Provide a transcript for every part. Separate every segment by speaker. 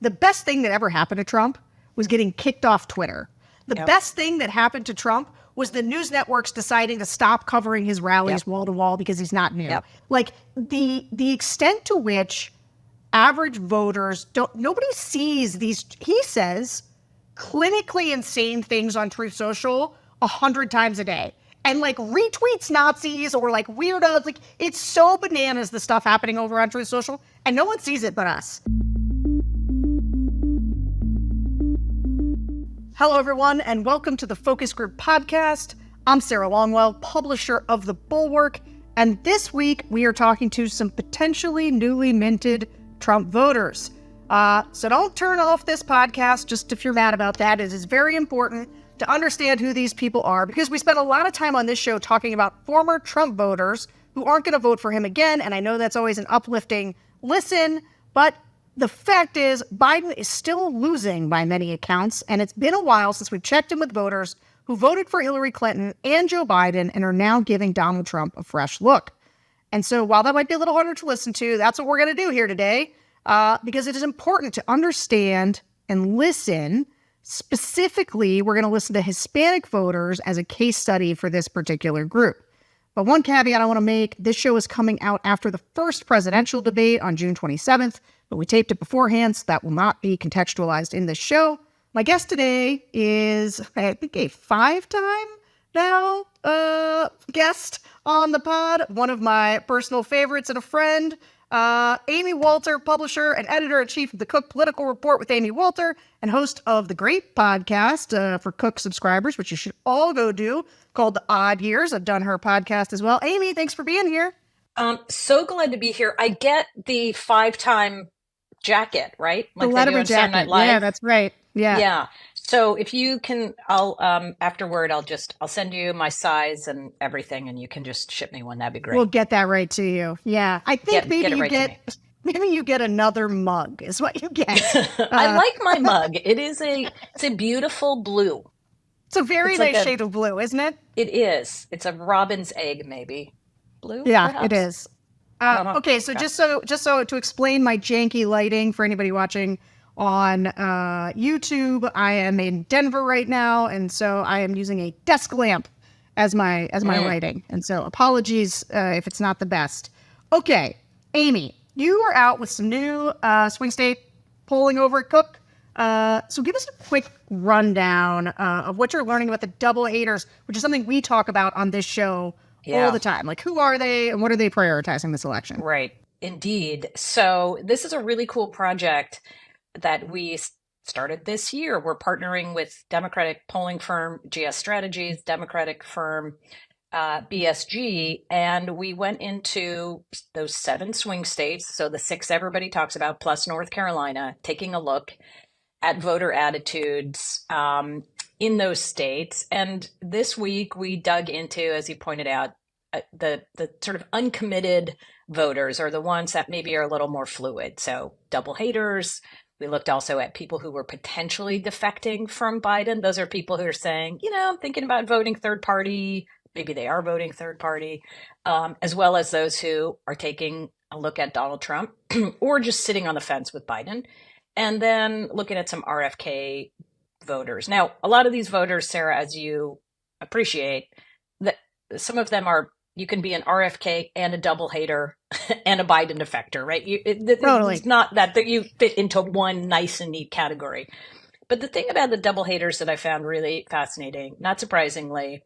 Speaker 1: the best thing that ever happened to Trump was getting kicked off Twitter. The best thing that happened to Trump was the news networks deciding to stop covering his rallies wall to wall because he's not new. Like the extent to which average voters nobody sees these, he says, clinically insane things on Truth Social 100 times a day. And like retweets Nazis or like weirdos. Like it's so bananas, the stuff happening over on Truth Social, and no one sees it but us. Hello, everyone, and welcome to the Focus Group podcast. I'm Sarah Longwell, publisher of The Bulwark, and this week we are talking to some potentially newly minted Trump voters. So don't turn off this podcast just if you're mad about that. It is very important to understand who these people are because we spent a lot of time on this show talking about former Trump voters who aren't going to vote for him again, and I know that's always an uplifting listen, but the fact is, Biden is still losing by many accounts, and it's been a while since we've checked in with voters who voted for Hillary Clinton and Joe Biden and are now giving Donald Trump a fresh look. And so while that might be a little harder to listen to, that's what we're going to do here today, because it is important to understand and listen. Specifically, we're going to listen to Hispanic voters as a case study for this particular group. But one caveat I want to make, this show is coming out after the first presidential debate on June 27th, but we taped it beforehand, so that will not be contextualized in this show. My guest today is, I think, a five-time now guest on the pod, one of my personal favorites and a friend, Amy Walter, publisher and editor-in-chief of the Cook Political Report with Amy Walter, and host of the great podcast for Cook subscribers, which you should all go do, called The Odd Years. I've done her podcast as well. Amy, thanks for being here.
Speaker 2: So glad to be here. I get the five-time jacket, right?
Speaker 1: Like the Letterman jacket. Yeah, that's right.
Speaker 2: Yeah. So if you can, I'll afterward, I'll send you my size and everything, and you can just ship me one. That'd be great.
Speaker 1: We'll get that right to you. Yeah, I think maybe you get another mug is what you get.
Speaker 2: I like my mug. It's a beautiful blue.
Speaker 1: It's a very nice shade of blue, isn't it?
Speaker 2: It is. It's a robin's egg, maybe. Blue?
Speaker 1: Yeah,
Speaker 2: perhaps?
Speaker 1: It is. Okay, so just so to explain my janky lighting for anybody watching on YouTube, I am in Denver right now, and so I am using a desk lamp as my lighting, and so apologies if it's not the best. Okay, Amy, you are out with some new swing state polling over at Cook. So give us a quick rundown of what you're learning about the double haters, which is something we talk about on this show all the time. Like, who are they and what are they prioritizing this election?
Speaker 2: Right. Indeed. So this is a really cool project that we started this year. We're partnering with Democratic polling firm GS Strategies, Democratic firm BSG, and we went into those 7 swing states, so the 6 everybody talks about, plus North Carolina, taking a look at voter attitudes in those states. And this week we dug into, as you pointed out, the sort of uncommitted voters, or the ones that maybe are a little more fluid. So double haters. We looked also at people who were potentially defecting from Biden. Those are people who are saying, I'm thinking about voting third party. Maybe they are voting third party, as well as those who are taking a look at Donald Trump or just sitting on the fence with Biden. And then looking at some RFK voters. Now, a lot of these voters, Sarah, as you appreciate, that some of them you can be an RFK and a double hater and a Biden defector, right?
Speaker 1: Totally.
Speaker 2: It's not that you fit into one nice and neat category. But the thing about the double haters that I found really fascinating, not surprisingly,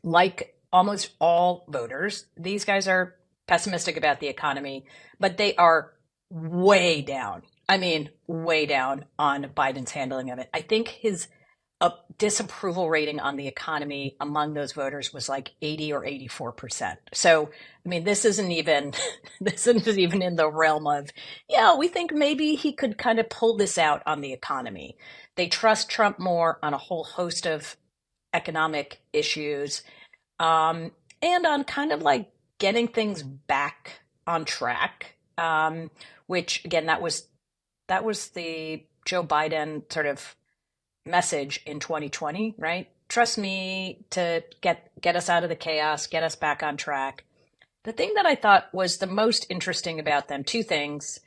Speaker 2: like almost all voters, these guys are pessimistic about the economy, but they are way down. I mean, way down on Biden's handling of it. I think his disapproval rating on the economy among those voters was like 80 or 84%. So, I mean, this isn't even in the realm of, we think maybe he could kind of pull this out on the economy. They trust Trump more on a whole host of economic issues, and on kind of like getting things back on track, which again, that was the Joe Biden sort of message in 2020, right? Trust me to get us out of the chaos, get us back on track. The thing that I thought was the most interesting about them, 2 things.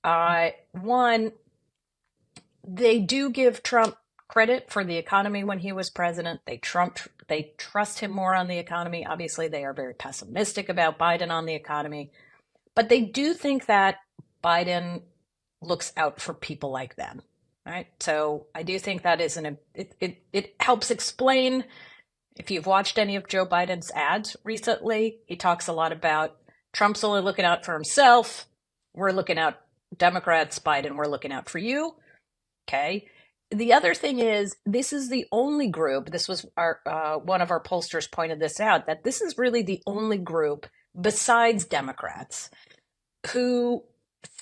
Speaker 2: One, They do give Trump credit for the economy when he was president. They trust him more on the economy. Obviously, they are very pessimistic about Biden on the economy, but they do think that Biden looks out for people like them, right? So I do think that is it helps explain. If you've watched any of Joe Biden's ads recently, he talks a lot about Trump's only looking out for himself. We're looking out, Democrats, Biden, we're looking out for you. Okay. The other thing is, this is the only group, this was our one of our pollsters pointed this out, that this is really the only group besides Democrats who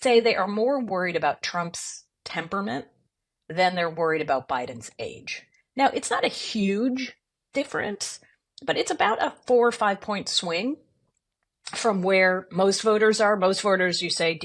Speaker 2: say they are more worried about Trump's temperament than they're worried about Biden's age. Now, it's not a huge difference, but it's about a 4 or 5 point swing from where most voters are. Most voters, you say,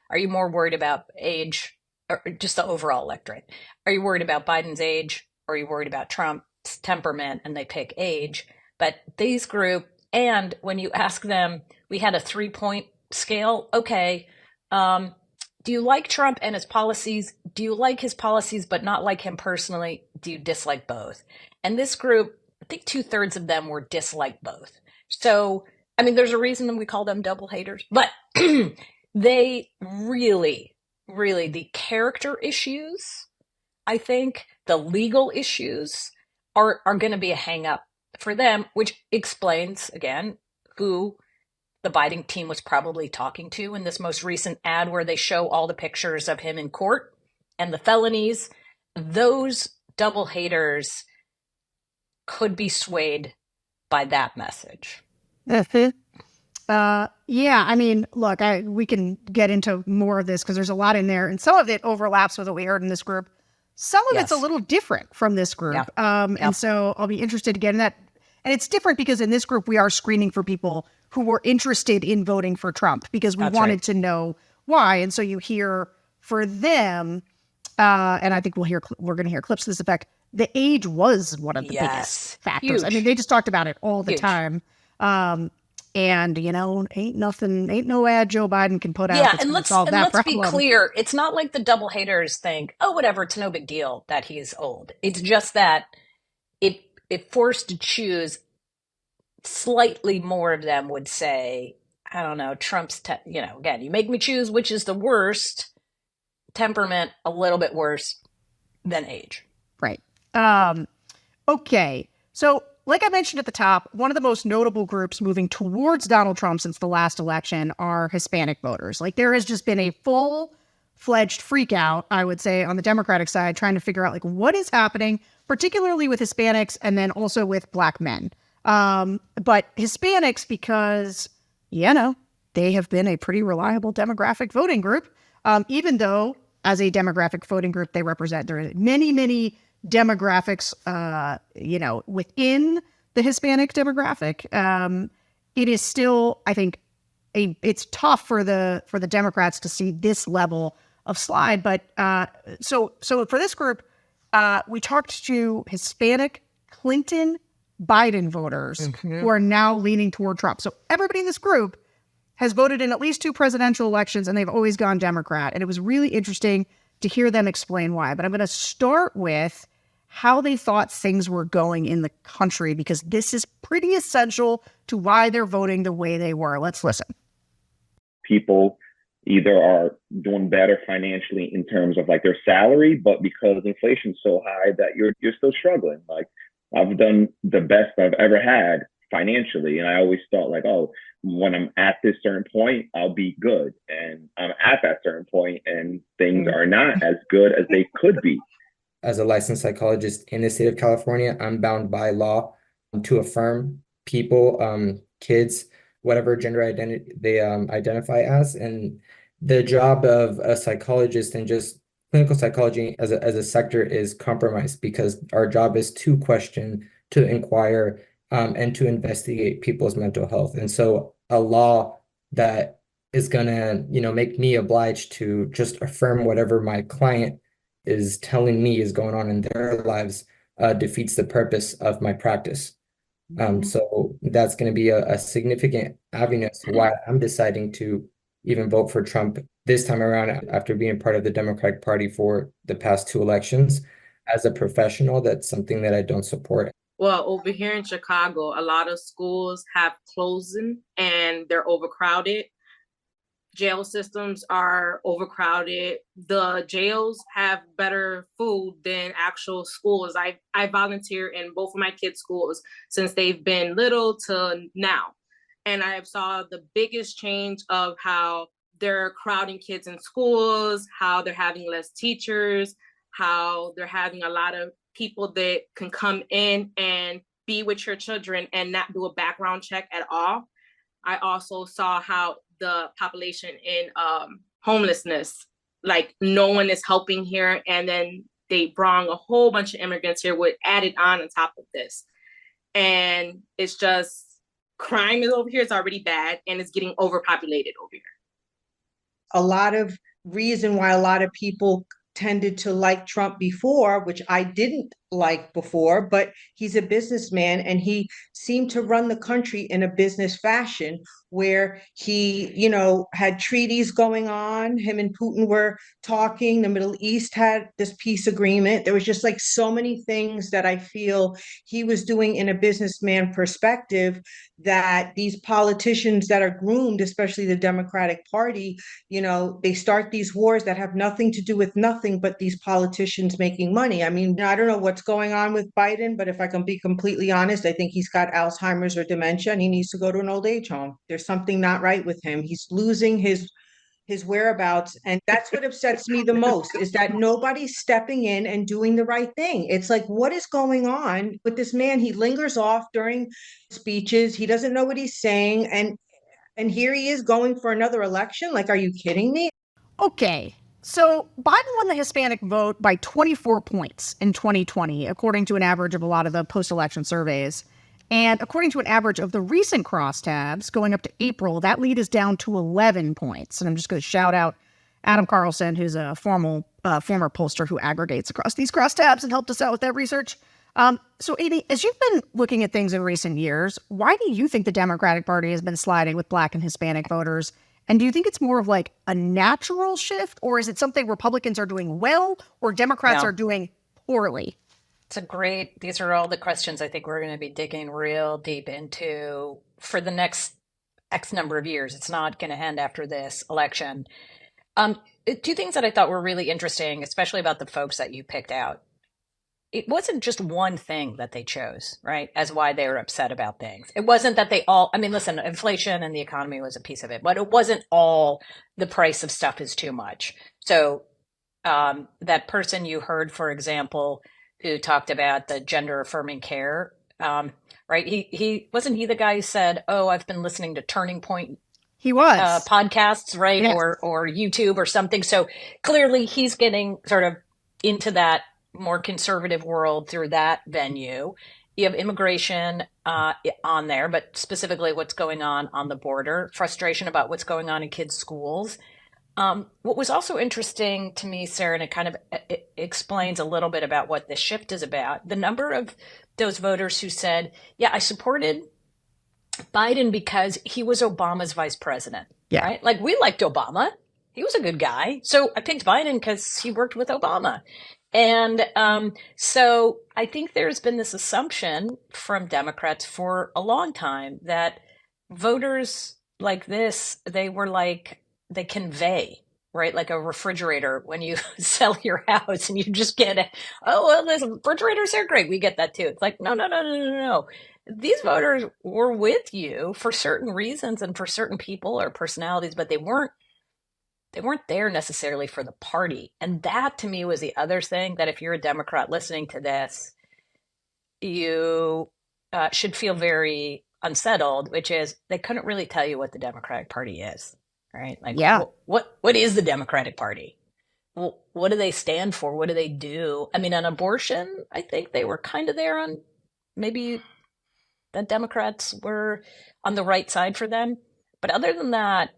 Speaker 2: are you more worried about age or just the overall electorate? Are you worried about Biden's age or are you worried about Trump's temperament? And they pick age. But these group, and when you ask them, we had a 3-point scale. Okay. Do you like Trump and his policies? Do you like his policies, but not like him personally? Do you dislike both? And this group, I think 2/3 of them were dislike both. So, I mean, there's a reason we call them double haters, but they really, the character issues, I think the legal issues are going to be a hang up for them, which explains, again, who the Biden team was probably talking to in this most recent ad where they show all the pictures of him in court and the felonies. Those double haters could be swayed by that message.
Speaker 1: Yeah, I mean, look, we can get into more of this because there's a lot in there, and some of it overlaps with what we heard in this group. Some of it's a little different from this group. And so I'll be interested to get in that. And it's different because in this group, we are screening for people who were interested in voting for Trump because we wanted to know why. And so you hear for them, and I think we're going to hear clips to this effect, the age was one of the biggest factors. Huge. I mean, they just talked about it all the time. And, ain't no ad Joe Biden can put out.
Speaker 2: Yeah, and let's be clear. It's not like the double haters think, oh, whatever, it's no big deal that he's old. It's just that if forced to choose, slightly more of them would say, I don't know, Trump's, again, you make me choose which is the worst, temperament a little bit worse than age.
Speaker 1: Right. Okay. So like I mentioned at the top, one of the most notable groups moving towards Donald Trump since the last election are Hispanic voters. Like there has just been a full-fledged freak out, I would say, on the Democratic side, trying to figure out like what is happening, particularly with Hispanics and then also with Black men. But Hispanics, because, they have been a pretty reliable demographic voting group, even though as a demographic voting group, they represent, there are many, many demographics, within the Hispanic demographic. It is still, I think, it's tough for the Democrats to see this level of slide. But so for this group, we talked to Hispanic Clinton Biden voters who are now leaning toward Trump. So everybody in this group has voted in at least 2 presidential elections, and they've always gone Democrat. And it was really interesting to hear them explain why. But I'm going to start with how they thought things were going in the country, because this is pretty essential to why they're voting the way they were. Let's listen.
Speaker 3: People either are doing better financially in terms of like their salary, but because inflation's so high that you're still struggling. Like I've done the best I've ever had financially. And I always thought like, oh, when I'm at this certain point, I'll be good. And I'm at that certain point and things are not as good as they could be.
Speaker 4: As a licensed psychologist in the state of California, I'm bound by law to affirm people, kids, whatever gender identity they identify as. And the job of a psychologist and just clinical psychology as a sector is compromised because our job is to question, to inquire, and to investigate people's mental health. And so a law that is going to, make me obliged to just affirm whatever my client is telling me is going on in their lives defeats the purpose of my practice. So that's going to be a significant avenue as to why I'm deciding to, even vote for Trump this time around after being part of the Democratic Party for the past two elections. As a professional, that's something that I don't support.
Speaker 5: Well, over here in Chicago, a lot of schools have closing and they're overcrowded. Jail systems are overcrowded. The jails have better food than actual schools. I volunteer in both of my kids' schools since they've been little to now. And I saw the biggest change of how they're crowding kids in schools, how they're having less teachers, how they're having a lot of people that can come in and be with your children and not do a background check at all. I also saw how the population in homelessness, like no one is helping here. And then they brought a whole bunch of immigrants here with added on top of this. And it's just crime is over here. It's already bad and it's getting overpopulated over here.
Speaker 6: A lot of reason why a lot of people tended to like Trump before, which I didn't like before, but he's a businessman and he seemed to run the country in a business fashion where he, had treaties going on. Him and Putin were talking. The Middle East had this peace agreement. There was just like so many things that I feel he was doing in a businessman perspective that these politicians that are groomed, especially the Democratic Party, they start these wars that have nothing to do with nothing but these politicians making money. I mean, I don't know what's going on with Biden, but if I can be completely honest, I think he's got Alzheimer's or dementia and he needs to go to an old age home. There's something not right with him. He's losing his whereabouts. And that's what upsets me the most is that nobody's stepping in and doing the right thing. It's like, what is going on with this man? He lingers off during speeches. He doesn't know what he's saying. And here he is going for another election. Like, are you kidding me?
Speaker 1: Okay, so Biden won the Hispanic vote by 24 points in 2020, according to an average of a lot of the post-election surveys. And according to an average of the recent crosstabs going up to April, that lead is down to 11 points. And I'm just going to shout out Adam Carlson, who's a former pollster who aggregates across these crosstabs and helped us out with that research. So Amy, as you've been looking at things in recent years, why do you think the Democratic Party has been sliding with Black and Hispanic voters? And do you think it's more of like a natural shift, or is it something Republicans are doing well or Democrats are doing poorly?
Speaker 2: These are all the questions I think we're going to be digging real deep into for the next X number of years. It's not going to end after this election. Two things that I thought were really interesting, especially about the folks that you picked out. It wasn't just one thing that they chose, right, as why they were upset about things. It wasn't that listen, inflation and the economy was a piece of it, but it wasn't all the price of stuff is too much. So that person you heard, for example, who talked about the gender affirming care, right? He wasn't he the guy who said, "Oh, I've been listening to Turning Point."
Speaker 1: He was
Speaker 2: podcasts, right,
Speaker 1: yes.
Speaker 2: or YouTube or something. So clearly, he's getting sort of into that more conservative world through that venue. You have immigration on there, but specifically what's going on the border, frustration about what's going on in kids' schools. What was also interesting to me, Sarah, and it explains a little bit about what this shift is about, the number of those voters who said, yeah, I supported Biden because he was Obama's vice president, right? Like, we liked Obama. He was a good guy. So I picked Biden because he worked with Obama. And so I think there's been this assumption from Democrats for a long time that voters like this, they convey, right? Like a refrigerator when you sell your house and you just get those refrigerators are great. We get that too. It's like, no. These voters were with you for certain reasons and for certain people or personalities, but they weren't there necessarily for the party. And that to me was the other thing, that if you're a Democrat listening to this, you should feel very unsettled, which is they couldn't really tell you what the Democratic Party is, right? Like, what is the Democratic Party? Well, what do they stand for? What do they do? I mean, on abortion, I think they were kind of there on maybe the Democrats were on the right side for them. But other than that,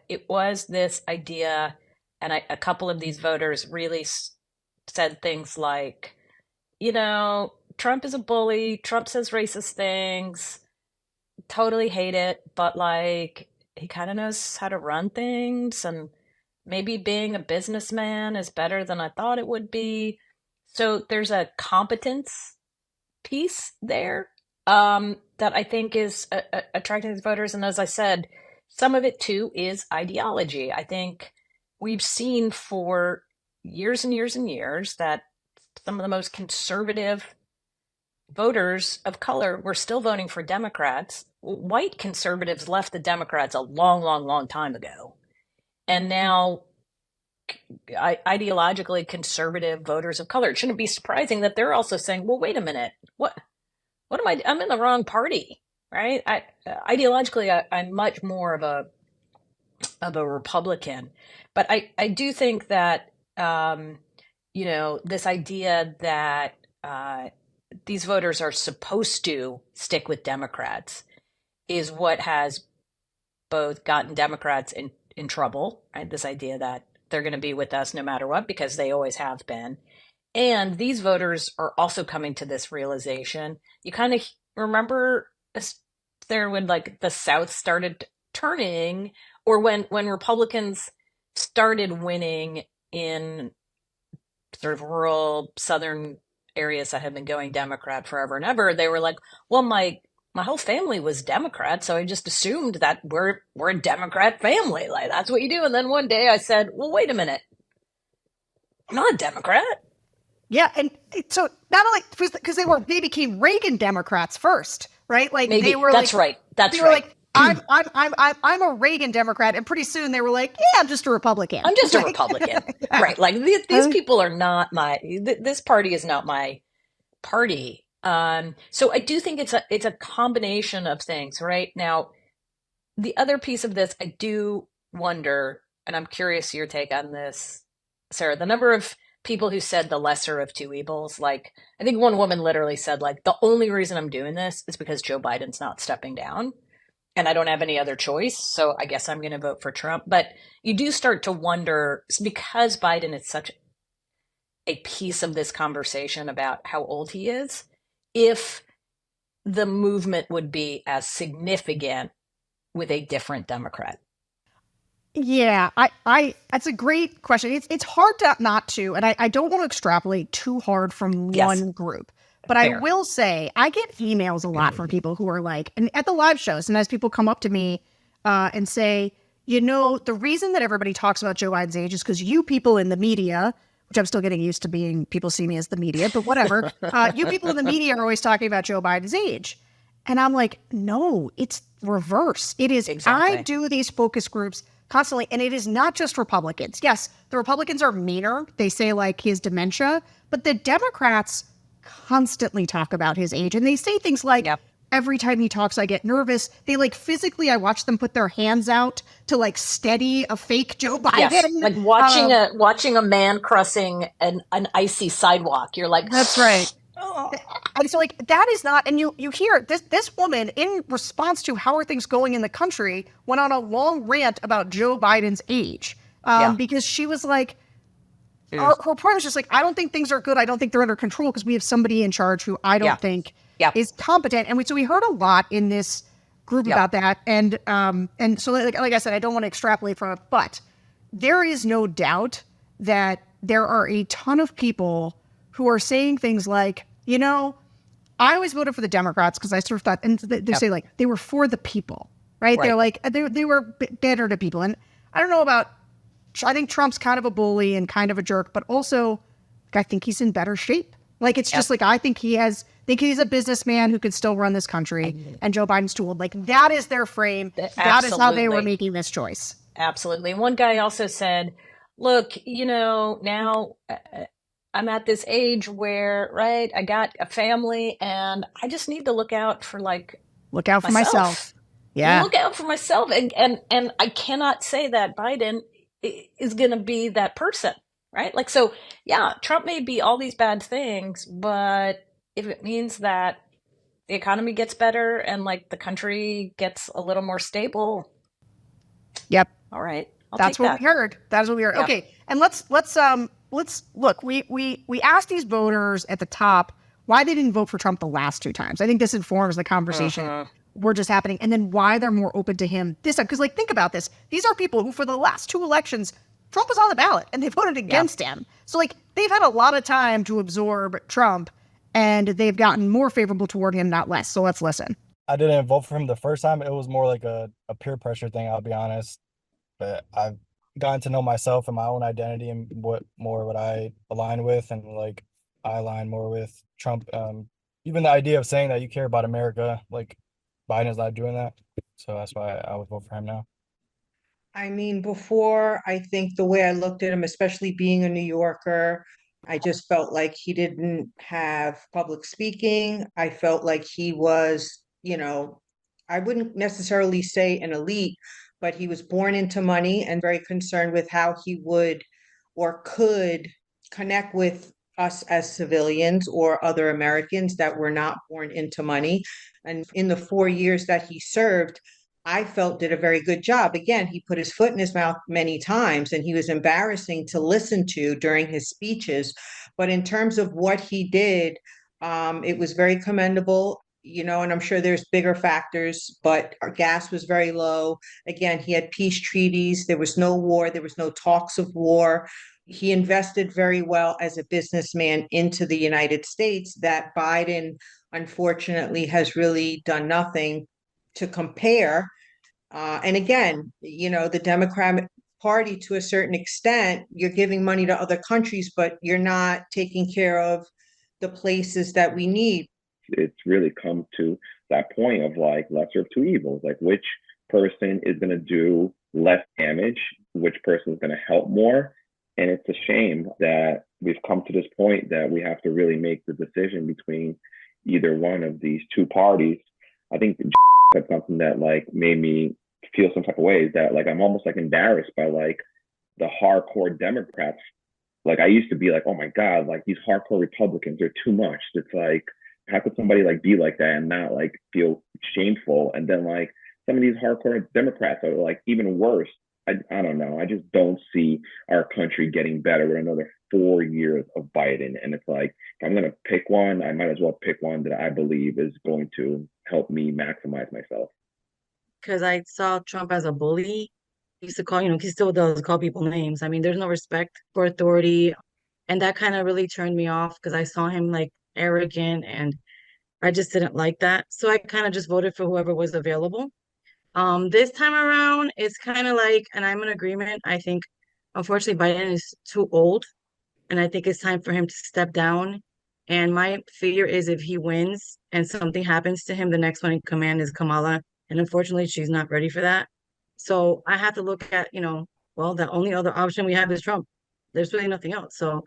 Speaker 2: it was this idea, and a couple of these voters really said things like, Trump is a bully, Trump says racist things, totally hate it, but like he kind of knows how to run things, and maybe being a businessman is better than I thought it would be. So there's a competence piece there that I think is attracting these voters. And as I said, some of it too is ideology. I think we've seen for years and years and years that some of the most conservative voters of color were still voting for Democrats. White conservatives left the Democrats a long, long, long time ago. And now ideologically conservative voters of color, it shouldn't be surprising that they're also saying, well, wait a minute, what am I'm in the wrong party, right? Ideologically, I'm much more of a Republican, but I do think that, this idea that these voters are supposed to stick with Democrats is what has both gotten Democrats in trouble, right? This idea that they're going to be with us no matter what, because they always have been. And these voters are also coming to this realization. You kind of remember there when like the South started turning, or when Republicans started winning in sort of rural Southern areas that have been going Democrat forever and ever, they were like, well, my whole family was Democrat, so I just assumed that we're a Democrat family. Like, that's what you do. And then one day I said, well, wait a minute. I'm not a Democrat.
Speaker 1: Yeah, and so not only because they became Reagan Democrats first, right? Like
Speaker 2: Maybe.
Speaker 1: They were
Speaker 2: that's
Speaker 1: like,
Speaker 2: right. That's
Speaker 1: they were
Speaker 2: right.
Speaker 1: like, I'm a Reagan Democrat, and pretty soon they were like, yeah, I'm just a Republican.
Speaker 2: I'm just a Republican, right? Like these people are not this party is not my party. So I do think it's a combination of things, right? Now, the other piece of this, I do wonder, and I'm curious your take on this, Sarah, the number of people who said the lesser of two evils. Like, I think one woman literally said, like, the only reason I'm doing this is because Joe Biden's not stepping down and I don't have any other choice. So I guess I'm going to vote for Trump. But you do start to wonder, because Biden is such a piece of this conversation about how old he is, if the movement would be as significant with a different Democrat.
Speaker 1: Yeah, that's a great question. It's hard not to, and I don't want to extrapolate too hard from one group. But fair. I will say, I get emails a lot from people who are like, and at the live shows, and as people come up to me and say, the reason that everybody talks about Joe Biden's age is because you people in the media, which I'm still getting used to being, people see me as the media, but whatever. You people in the media are always talking about Joe Biden's age. And I'm like, no, it's reverse. It is, exactly. I do these focus groups constantly, and it is not just Republicans. Yes, the Republicans are meaner. They say like his dementia, but the Democrats constantly talk about his age. And they say things like, every time he talks, I get nervous. They like physically, I watch them put their hands out to like steady a fake Joe Biden.
Speaker 2: Yes, like watching a man crossing an icy sidewalk. You're like,
Speaker 1: that's right. And so like that is not, and you hear this woman in response to how are things going in the country went on a long rant about Joe Biden's age because she was like, her point was just like, I don't think things are good. I don't think they're under control because we have somebody in charge who I don't think is competent. And so we heard a lot in this group about that. And so like I said, I don't want to extrapolate from it, but there is no doubt that there are a ton of people who are saying things like, I always voted for the Democrats because I sort of thought, and they say like they were for the people, right? They're like, they were better to people. And I don't know about, I think Trump's kind of a bully and kind of a jerk, but also I think he's in better shape. Like, it's just like, I think he's a businessman who could still run this country, and Joe Biden's too old. Like, that is their frame. That is how they were making this choice.
Speaker 2: Absolutely. One guy also said, look, now I'm at this age where, right, I got a family and I just need to look out for
Speaker 1: myself. Yeah.
Speaker 2: Look out for myself. And I cannot say that Biden is going to be that person, right? Like, so yeah, Trump may be all these bad things, but if it means that the economy gets better and like the country gets a little more stable.
Speaker 1: Yep.
Speaker 2: All right.
Speaker 1: That's what we heard. That's what we heard. Yeah. Okay. And let's look, we asked these voters at the top why they didn't vote for Trump the last two times. I think this informs the conversation were just happening, and then why they're more open to him this time. Because, like, think about this. These are people who, for the last 2 elections, Trump was on the ballot, and they voted against him. So, like, they've had a lot of time to absorb Trump, and they've gotten more favorable toward him, not less. So let's listen.
Speaker 7: I didn't vote for him the first time. It was more like a peer pressure thing, I'll be honest. But I've gotten to know myself and my own identity and what I align with, and like I align more with Trump. Even the idea of saying that you care about America, like Biden's not doing that. So that's why I would vote for him now.
Speaker 6: I mean, before, I think the way I looked at him, especially being a New Yorker, I just felt like he didn't have public speaking. I felt like he was, I wouldn't necessarily say an elite, but he was born into money and very concerned with how he would or could connect with us as civilians or other Americans that were not born into money. And in the 4 years that he served, I felt did a very good job. Again, he put his foot in his mouth many times and he was embarrassing to listen to during his speeches. But in terms of what he did, it was very commendable, and I'm sure there's bigger factors, but our gas was very low. Again, he had peace treaties. There was no war. There was no talks of war. He invested very well as a businessman into the United States that Biden, unfortunately, has really done nothing to compare. And again, the Democratic Party, to a certain extent, you're giving money to other countries, but you're not taking care of the places that we need.
Speaker 3: It's really come to that point of like lesser of two evils, like which person is going to do less damage, which person is going to help more. And it's a shame that we've come to this point that we have to really make the decision between either one of these two parties. I think said something that like made me feel some type of ways, that like I'm almost like embarrassed by like the hardcore Democrats. Like I used to be like, oh my God, like these hardcore Republicans are too much. It's like, how could somebody like be like that and not like feel shameful? And then like some of these hardcore Democrats are like even worse. I don't know. I just don't see our country getting better with another 4 years of Biden. And it's like, if I'm going to pick one, I might as well pick one that I believe is going to help me maximize myself.
Speaker 8: Because I saw Trump as a bully. He used to call, he still does call people names. I mean, there's no respect for authority. And that kind of really turned me off because I saw him like arrogant and I just didn't like that. So I kind of just voted for whoever was available. This time around, it's kind of like, and I'm in agreement. I think, unfortunately, Biden is too old, and I think it's time for him to step down. And my fear is if he wins and something happens to him, the next one in command is Kamala, and unfortunately, she's not ready for that. So I have to look at, well, the only other option we have is Trump. There's really nothing else. So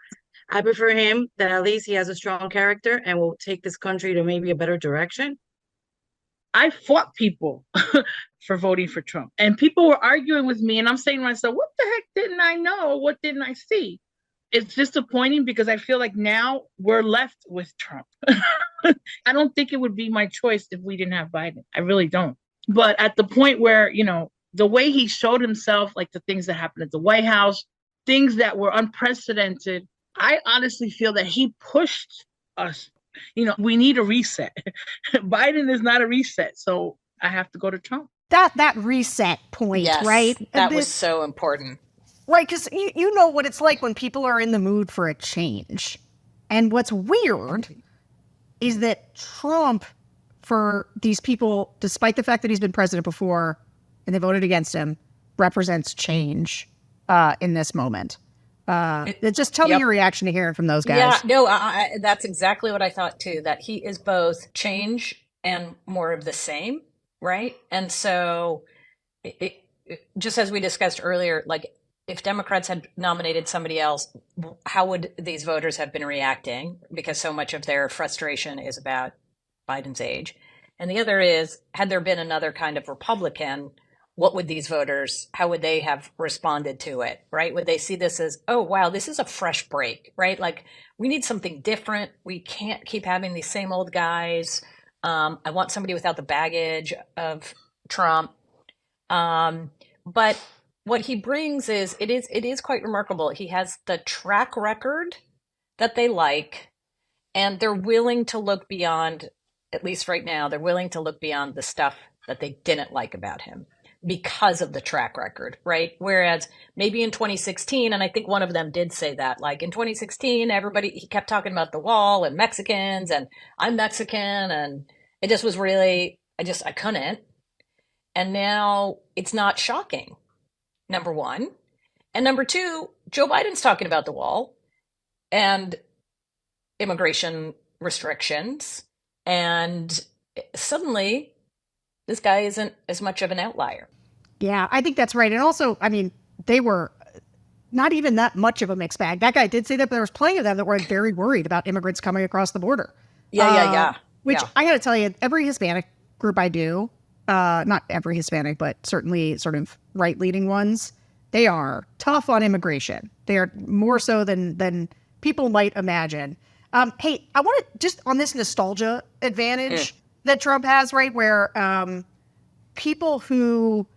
Speaker 8: I prefer him, that at least he has a strong character and will take this country to maybe a better direction.
Speaker 9: I fought people for voting for Trump, and people were arguing with me, and I'm saying to myself, what the heck didn't I know? What didn't I see? It's disappointing because I feel like now we're left with Trump. I don't think it would be my choice if we didn't have Biden. I really don't. But at the point where, the way he showed himself, like the things that happened at the White House, things that were unprecedented, I honestly feel that he pushed us. We need a reset. Biden is not a reset. So I have to go to Trump.
Speaker 1: That reset point,
Speaker 2: Yes,
Speaker 1: right?
Speaker 2: That was so important.
Speaker 1: Right, because you know what it's like when people are in the mood for a change. And what's weird is that Trump, for these people, despite the fact that he's been president before and they voted against him, represents change in this moment. Just tell me your reaction to hearing from those guys.
Speaker 2: Yeah, no, that's exactly what I thought too, that he is both change and more of the same, right? And so just as we discussed earlier, like if Democrats had nominated somebody else, how would these voters have been reacting? Because so much of their frustration is about Biden's age. And the other is, had there been another kind of Republican, what would these voters, how would they have responded to it, right? Would they see this as, oh, wow, this is a fresh break, right? Like, we need something different. We can't keep having these same old guys. I want somebody without the baggage of Trump. But what he brings is, it is quite remarkable. He has the track record that they like, and they're willing to look beyond at least right now, they're willing to look beyond the stuff that they didn't like about him because of the track record, right? Whereas maybe in 2016, and I think one of them did say that, like in 2016, he kept talking about the wall and Mexicans and I'm Mexican. And it just was really, I couldn't. And now it's not shocking, number one. And number two, Joe Biden's talking about the wall and immigration restrictions. And suddenly this guy isn't as much of an outlier.
Speaker 1: Yeah, I think that's right. And also, I mean, they were not even that much of a mixed bag. That guy did say that, but there was plenty of them that were very worried about immigrants coming across the border.
Speaker 2: Yeah.
Speaker 1: Which I got to tell you, every Hispanic group I do, not every Hispanic, but certainly sort of right-leaning ones, they are tough on immigration. They are more so than people might imagine. Hey, I want to just on this nostalgia advantage that Trump has, right, where people who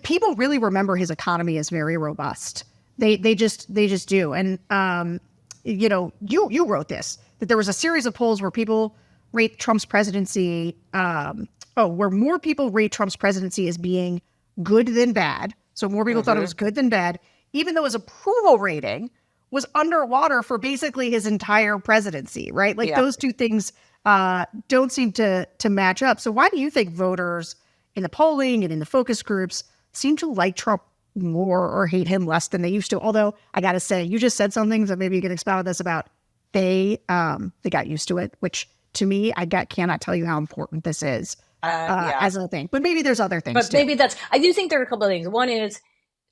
Speaker 1: people really remember his economy as very robust. They just do. And you wrote this, that there was a series of polls where people rate Trump's presidency where more people rate Trump's presidency as being good than bad. So more people thought it was good than bad, even though his approval rating was underwater for basically his entire presidency, right? Those two things don't seem to match up. So why do you think voters in the polling and in the focus groups seem to like Trump more or hate him less than they used to? Although I got to say, you just said some things that maybe you can expound on this about. They got used to it, which to me, cannot tell you how important this is as a thing. But maybe there's other things too.
Speaker 2: Maybe I do think there are a couple of things. One is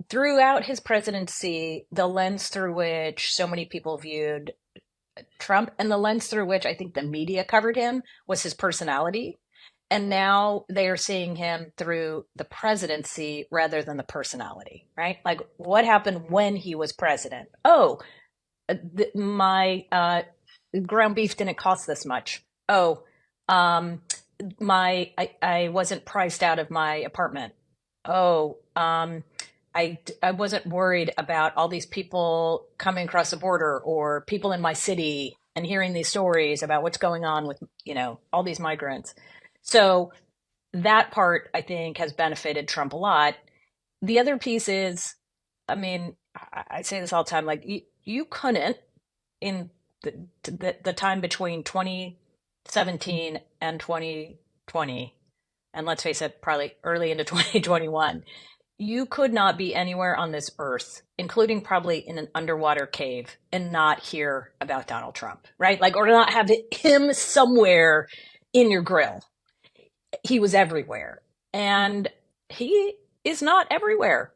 Speaker 2: throughout his presidency, the lens through which so many people viewed Trump and the lens through which I think the media covered him was his personality. And now they are seeing him through the presidency rather than the personality, right? Like what happened when he was president? My ground beef didn't cost this much. I wasn't priced out of my apartment. I wasn't worried about all these people coming across the border or people in my city and hearing these stories about what's going on with, all these migrants. So that part, I think, has benefited Trump a lot. The other piece is, I say this all the time, like you couldn't in the time between 2017 and 2020, and let's face it, probably early into 2021, you could not be anywhere on this earth, including probably in an underwater cave, and not hear about Donald Trump, right? Or not have him somewhere in your grill. He was everywhere. And he is not everywhere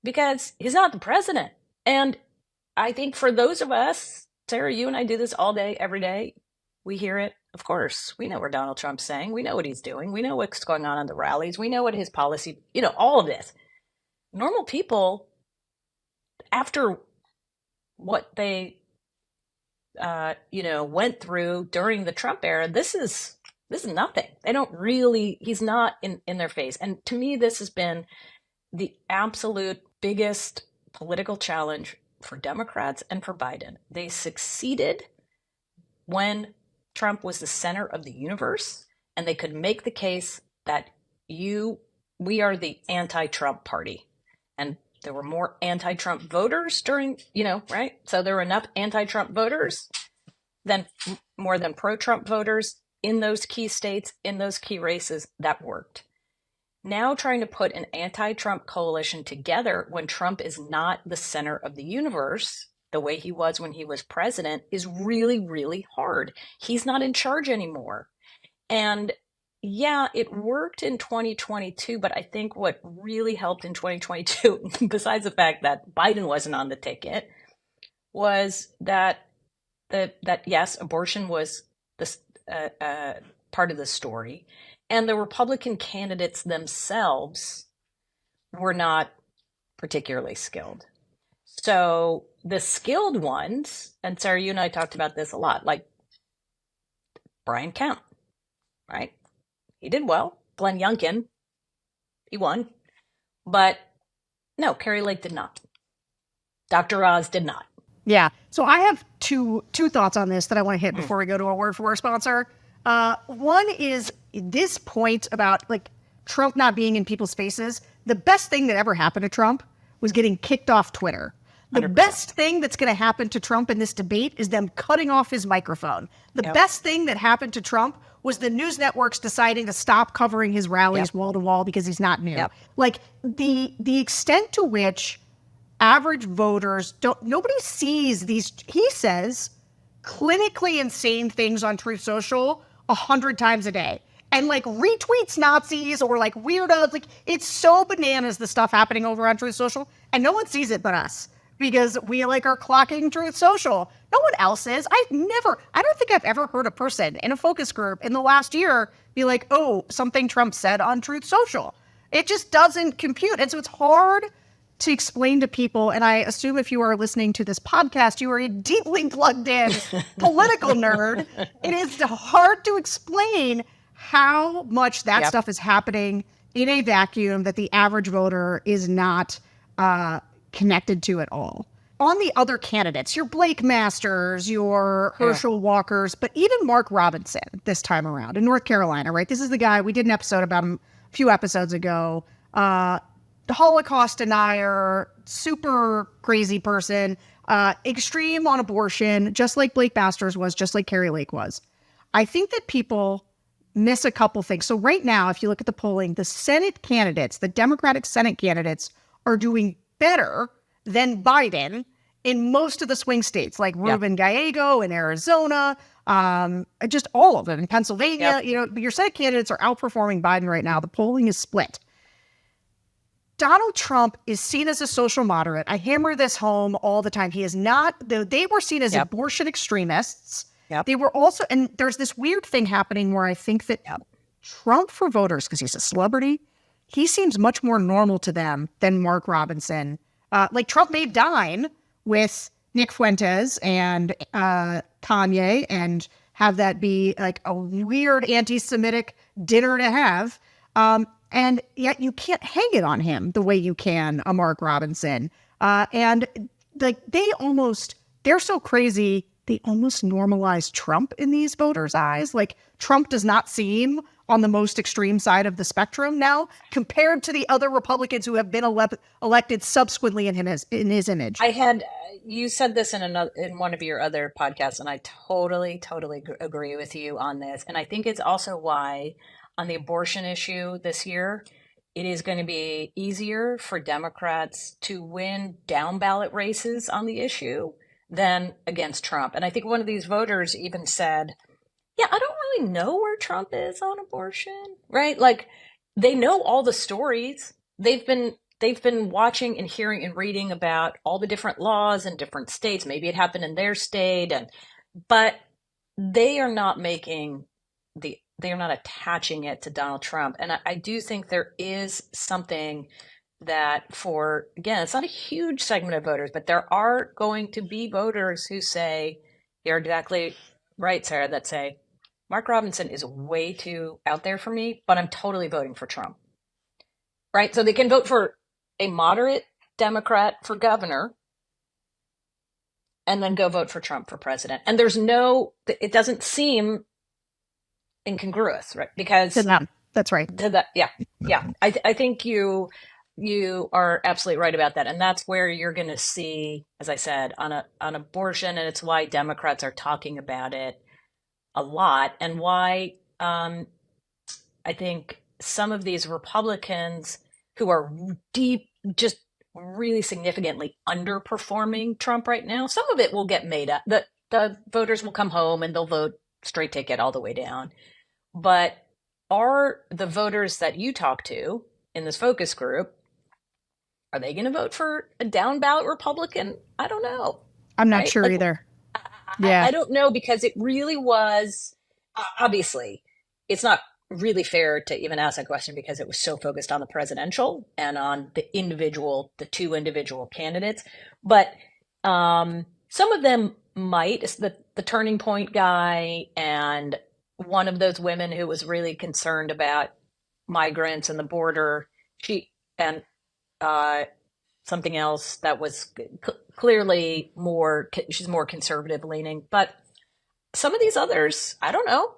Speaker 2: because he's not the president. And I think for those of us, Sarah, you and I do this all day, every day. We hear it. Of course, we know what Donald Trump's saying. We know what he's doing. We know what's going on the rallies. We know what his policy, all of this. Normal people, after what they, went through during the Trump era, this is nothing. They don't really, he's not in their face. And to me, this has been the absolute biggest political challenge for Democrats and for Biden. They succeeded when Trump was the center of the universe, and they could make the case that we are the anti-Trump party. And there were more anti-Trump voters during, right? So there were enough anti-Trump voters more than pro-Trump voters in those key states, in those key races. That worked. Now trying to put an anti-Trump coalition together when Trump is not the center of the universe, the way he was when he was president, is really, really hard. He's not in charge anymore. And yeah, it worked in 2022, but I think what really helped in 2022, besides the fact that Biden wasn't on the ticket, was that yes, abortion was this part of the story, and the Republican candidates themselves were not particularly skilled. So the skilled ones, and Sarah, you and I talked about this a lot, like Brian Kemp, right? He did well. Glenn Youngkin, he won. But no, Carrie Lake did not. Dr. Oz did not.
Speaker 1: Yeah. So I have two thoughts on this that I want to hit before we go to a word for our sponsor. One is this point about like Trump not being in people's faces. The best thing that ever happened to Trump was getting kicked off Twitter. The
Speaker 2: 100%.
Speaker 1: best thing that's going to happen to Trump in this debate is them cutting off his microphone. The best thing that happened to Trump was the news networks deciding to stop covering his rallies wall to wall because he's not new. Like the extent to which average voters nobody sees these, he says, clinically insane things on Truth Social 100 times a day. And like retweets Nazis or like weirdos. Like it's so bananas, the stuff happening over on Truth Social. And no one sees it but us because we like are clocking Truth Social. No one else is. I don't think I've ever heard a person in a focus group in the last year be like, oh, something Trump said on Truth Social. It just doesn't compute. And so it's hard to explain to people, and I assume if you are listening to this podcast, you are a deeply plugged in political nerd. It is hard to explain how much that stuff is happening in a vacuum that the average voter is not connected to at all. On the other candidates, your Blake Masters, your Herschel Walkers, but even Mark Robinson this time around in North Carolina, right? This is the guy, we did an episode about him a few episodes ago. The Holocaust denier, super crazy person, extreme on abortion, just like Blake Masters was, just like Carrie Lake was. I think that people miss a couple things. So right now, if you look at the polling, the Senate candidates, the Democratic Senate candidates are doing better than Biden in most of the swing states, like Ruben Gallego in Arizona, just all of them in Pennsylvania. You know, your Senate candidates are outperforming Biden right now. The polling is split. Donald Trump is seen as a social moderate. I hammer this home all the time. He is not, they were seen as abortion extremists. They were also, and there's this weird thing happening where I think that Trump for voters, because he's a celebrity, he seems much more normal to them than Mark Robinson. Like Trump may dine with Nick Fuentes and Kanye and have that be like a weird anti-Semitic dinner to have. And yet you can't hang it on him the way you can a Mark Robinson. And like they're so crazy, they almost normalize Trump in these voters' eyes. Like Trump does not seem on the most extreme side of the spectrum now compared to the other Republicans who have been elected subsequently in his image.
Speaker 2: You said this in one of your other podcasts, and I totally agree with you on this. And I think it's also why on the abortion issue this year, it is going to be easier for Democrats to win down-ballot races on the issue than against Trump. And I think one of these voters even said, yeah, I don't really know where Trump is on abortion, right? Like they know all the stories. They've been watching and hearing and reading about all the different laws in different states. Maybe it happened in their state, but they are not they are not attaching it to Donald Trump. And I do think there is something that again, it's not a huge segment of voters, but there are going to be voters who say, you're exactly right, Sarah, that say, Mark Robinson is way too out there for me, but I'm totally voting for Trump. Right? So they can vote for a moderate Democrat for governor and then go vote for Trump for president. And it doesn't seem incongruous, right? Because
Speaker 1: to them, that's right.
Speaker 2: I think you are absolutely right about that, and that's where you're going to see, as I said, on abortion, and it's why Democrats are talking about it a lot, and why I think some of these Republicans who are just really significantly underperforming Trump right now, some of it will get made up. The voters will come home and they'll vote straight ticket all the way down. But are the voters that you talk to in this focus group, are they going to vote for a down ballot Republican? I don't know.
Speaker 1: I'm not sure either.
Speaker 2: I don't know, because it really was, obviously, it's not really fair to even ask that question because it was so focused on the presidential and on the two individual candidates. But some of them might, the Turning Point guy and one of those women who was really concerned about migrants and the border, something else that was clearly she's more conservative leaning. But some of these others, I don't know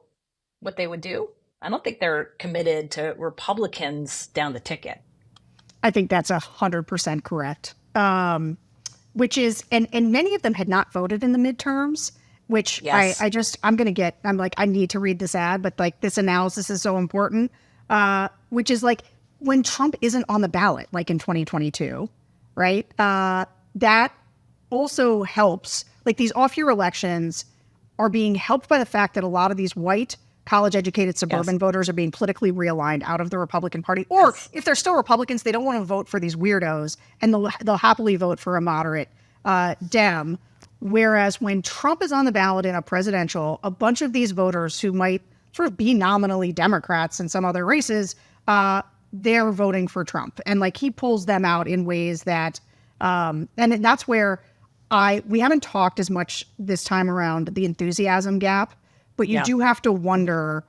Speaker 2: what they would do. I don't think they're committed to Republicans down the ticket.
Speaker 1: I think that's 100% correct. Which is, and many of them had not voted in the midterms, which
Speaker 2: yes.
Speaker 1: I'm like, I need to read this ad, but like this analysis is so important, which is like when Trump isn't on the ballot, like in 2022, right? That also helps, like these off-year elections are being helped by the fact that a lot of these white college-educated suburban voters are being politically realigned out of the Republican Party. Or if they're still Republicans, they don't want to vote for these weirdos, and they'll happily vote for a moderate Dem. Whereas when Trump is on the ballot in a presidential, a bunch of these voters who might sort of be nominally Democrats in some other races, they're voting for Trump. And like he pulls them out in ways that, and that's where we haven't talked as much this time around the enthusiasm gap. But you do have to wonder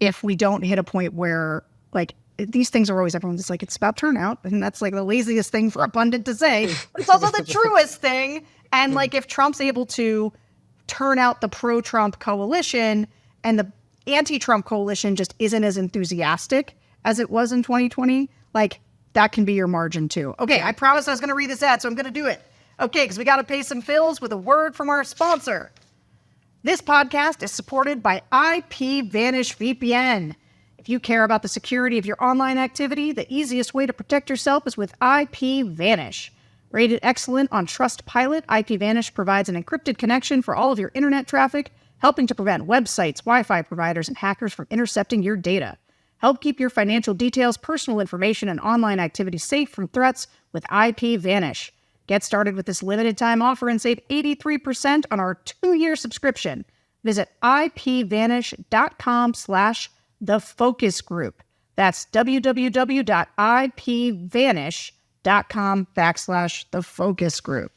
Speaker 1: if we don't hit a point where, like, these things are always, everyone's just like, it's about turnout. And that's like the laziest thing for a pundit to say. But it's also the truest thing. And like, if Trump's able to turn out the pro-Trump coalition and the anti-Trump coalition just isn't as enthusiastic as it was in 2020, like, that can be your margin too. Okay, I promised I was going to read this ad, so I'm going to do it. Okay, because we got to pay some bills with a word from our sponsor. This podcast is supported by IPVanish VPN. If you care about the security of your online activity, the easiest way to protect yourself is with IPVanish. Rated excellent on Trustpilot, IPVanish provides an encrypted connection for all of your internet traffic, helping to prevent websites, Wi-Fi providers, and hackers from intercepting your data. Help keep your financial details, personal information, and online activity safe from threats with IPVanish. Get started with this limited time offer and save 83% on our 2-year subscription. Visit ipvanish.com/thefocusgroup. That's www.ipvanish.com/thefocusgroup.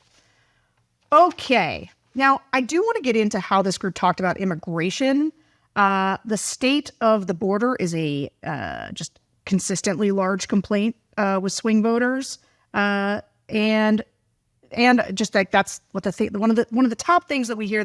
Speaker 1: Okay. Now, I do want to get into how this group talked about immigration. The state of the border is a just consistently large complaint with swing voters. And just like that's what one of the top things that we hear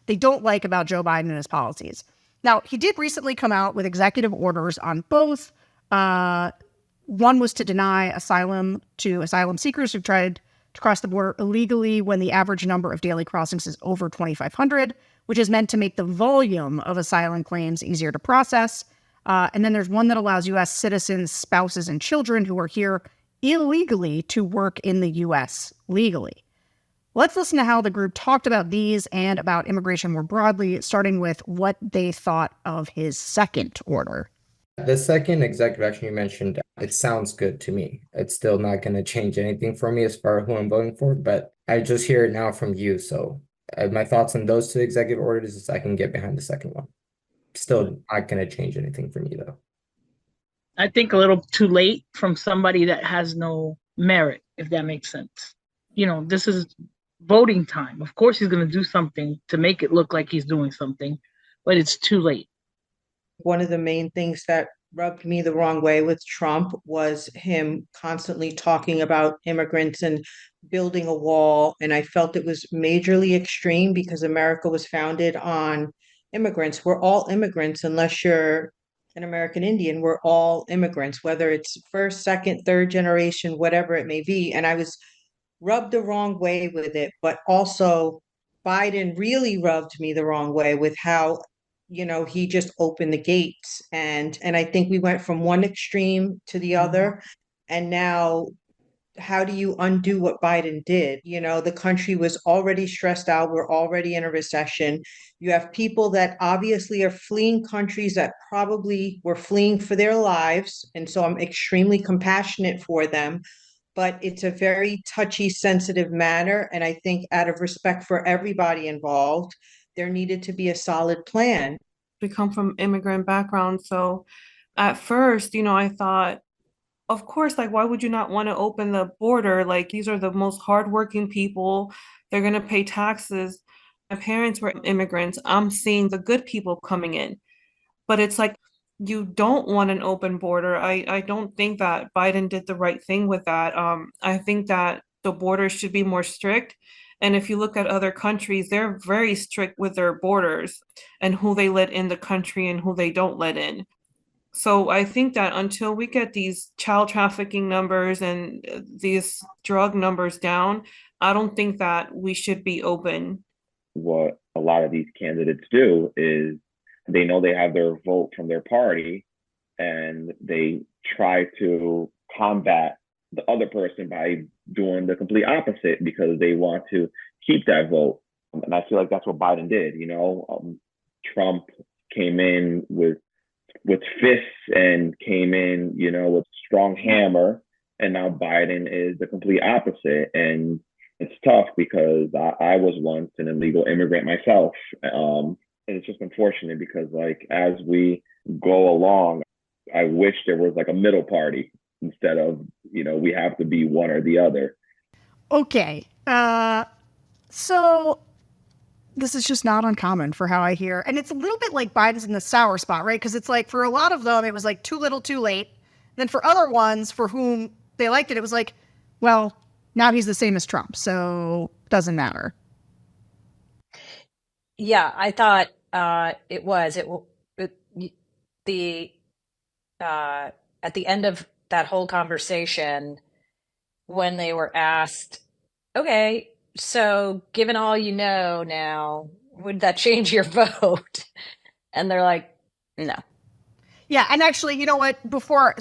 Speaker 1: they don't like about Joe Biden and his policies. Now, he did recently come out with executive orders on both. One was to deny asylum to asylum seekers who tried to cross the border illegally when the average number of daily crossings is over 2,500, which is meant to make the volume of asylum claims easier to process. And then there's one that allows U.S. citizens, spouses, and children who are here illegally to work in the U.S. legally. Let's listen to how the group talked about these and about immigration more broadly, starting with what they thought of his second order.
Speaker 4: The second executive action you mentioned, it sounds good to me. It's still not going to change anything for me as far as who I'm voting for, but I just hear it now from you. So my thoughts on those two executive orders is I can get behind the second one. Still not going to change anything for me, though.
Speaker 9: I think a little too late from somebody that has no merit, if that makes sense. This is voting time. Of course, he's going to do something to make it look like he's doing something, but it's too late.
Speaker 6: One of the main things that rubbed me the wrong way with Trump was him constantly talking about immigrants and building a wall. And I felt it was majorly extreme because America was founded on immigrants. We're all immigrants unless you're an American Indian. We're all immigrants, whether it's first, second, third generation, whatever it may be. And I was rubbed the wrong way with it, but also Biden really rubbed me the wrong way with how, he just opened the gates. And I think we went from one extreme to the other. And now, how do you undo what Biden did? The country was already stressed out. We're already in a recession. You have people that obviously are fleeing countries that probably were fleeing for their lives. And so I'm extremely compassionate for them. But it's a very touchy, sensitive matter. And I think out of respect for everybody involved, there needed to be a solid plan.
Speaker 10: We come from immigrant backgrounds. So at first, I thought, of course, like, why would you not want to open the border? Like, these are the most hardworking people. They're going to pay taxes. My parents were immigrants. I'm seeing the good people coming in. But it's like, you don't want an open border. I don't think that Biden did the right thing with that. I think that the borders should be more strict. And if you look at other countries, they're very strict with their borders and who they let in the country and who they don't let in. So I think that until we get these child trafficking numbers and these drug numbers down, I don't think that we should be open.
Speaker 3: What a lot of these candidates do is they know they have their vote from their party and they try to combat the other person by doing the complete opposite because they want to keep that vote. And I feel like that's what Biden did. Trump came in with fists and came in, with strong hammer, and now Biden is the complete opposite. And it's tough because I was once an illegal immigrant myself. And it's just unfortunate because, like, as we go along, I wish there was like a middle party instead of, we have to be one or the other.
Speaker 1: Okay. So this is just not uncommon for how I hear. And it's a little bit like Biden's in the sour spot, right? Because it's like for a lot of them, it was like too little, too late. Then for other ones for whom they liked it, it was like, well, now he's the same as Trump, so doesn't matter.
Speaker 2: Yeah, I thought at the end of that whole conversation, when they were asked, okay, so given all you know now, would that change your vote? And they're like, no.
Speaker 1: Yeah, and actually, you know what? Before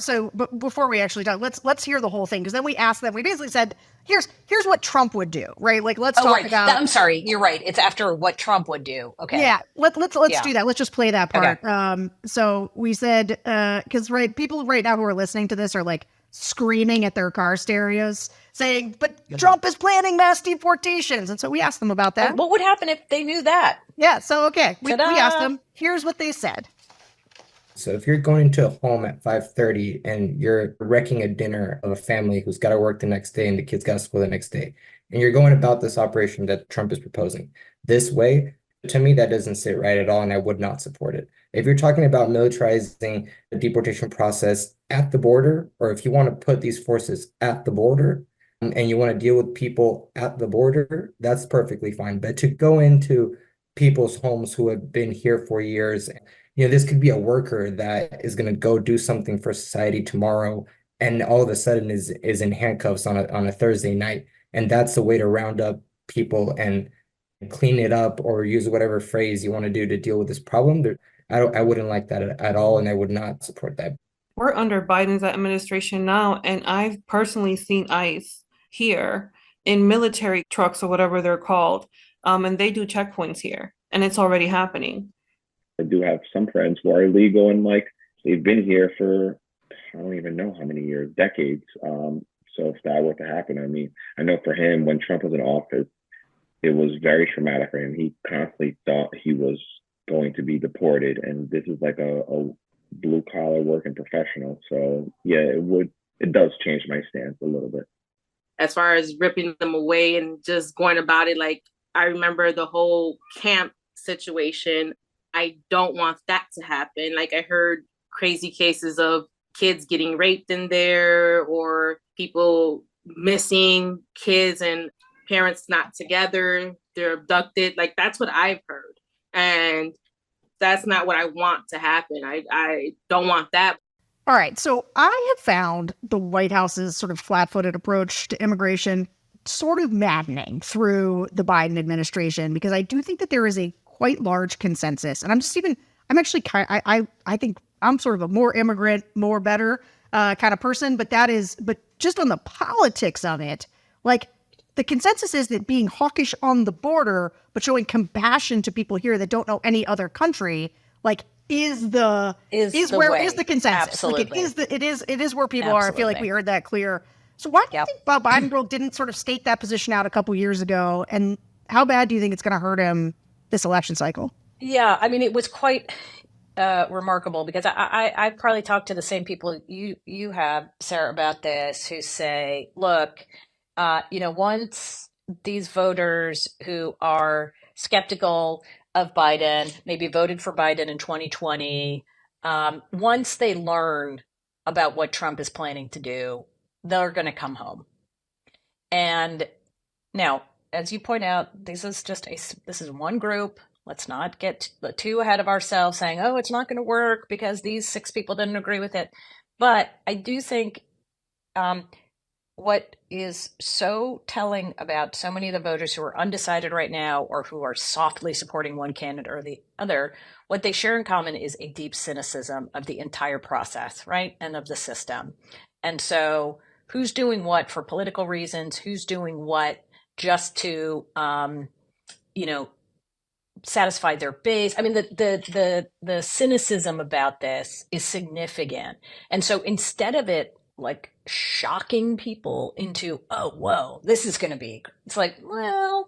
Speaker 1: we actually talk, let's hear the whole thing, because then we asked them. We basically said, here's what Trump would do, right? Like, let's talk about.
Speaker 2: I'm sorry, you're right. It's after what Trump would do. Okay.
Speaker 1: Yeah, let's do that. Let's just play that part. Okay. So we said, because people right now who are listening to this are like screaming at their car stereos, saying, "But Trump is planning mass deportations," and so we asked them about that.
Speaker 2: What would happen if they knew that?
Speaker 1: Yeah. So okay, we asked them. Here's what they said.
Speaker 4: So if you're going into a home at 5:30 and you're wrecking a dinner of a family who's got to work the next day and the kids got to school the next day, and you're going about this operation that Trump is proposing this way, to me, that doesn't sit right at all, and I would not support it. If you're talking about militarizing the deportation process at the border, or if you want to put these forces at the border and you want to deal with people at the border, that's perfectly fine. But to go into people's homes who have been here for years, this could be a worker that is going to go do something for society tomorrow, and all of a sudden is in handcuffs on a Thursday night, and that's the way to round up people and clean it up, or use whatever phrase you want to do to deal with this problem. I wouldn't like that at all, and I would not support that.
Speaker 10: We're under Biden's administration now, and I've personally seen ICE here in military trucks or whatever they're called, and they do checkpoints here, and it's already happening.
Speaker 3: I do have some friends who are illegal and like they've been here for I don't even know how many years, decades. So if that were to happen, I mean, I know for him when Trump was in office, it was very traumatic for him. He constantly thought he was going to be deported, and this is like a blue collar working professional. So yeah, it does change my stance a little bit.
Speaker 5: As far as ripping them away and just going about it, like I remember the whole camp situation. I don't want that to happen. Like I heard crazy cases of kids getting raped in there, or people missing, kids and parents not together, they're abducted. Like that's what I've heard. And that's not what I want to happen. I don't want that.
Speaker 1: All right. So I have found the White House's sort of flat-footed approach to immigration sort of maddening through the Biden administration, because I do think that there is a quite large consensus. And I think I'm sort of a more immigrant, more better kind of person, but just on the politics of it, like the consensus is that being hawkish on the border, but showing compassion to people here that don't know any other country, like is the consensus.
Speaker 2: Absolutely.
Speaker 1: Like it is where people are. I feel like we heard that clear. So why do you think Bob Biden didn't sort of state that position out a couple years ago? And how bad do you think it's going to hurt him this election cycle?
Speaker 2: Yeah, I mean, it was quite remarkable, because I probably talked to the same people you have, Sarah, about this, who say, look, once these voters who are skeptical of Biden, maybe voted for Biden in 2020, once they learn about what Trump is planning to do, they're going to come home. And now, as you point out, this is one group. Let's not get too ahead of ourselves saying, oh, it's not going to work because these 6 people didn't agree with it. But I do think what is so telling about so many of the voters who are undecided right now or who are softly supporting one candidate or the other, what they share in common is a deep cynicism of the entire process, right? And of the system. And so who's doing what for political reasons, who's doing what just to, satisfy their base. I mean, the cynicism about this is significant. And so instead of it like shocking people into, oh, whoa, this is going to be, it's like, well,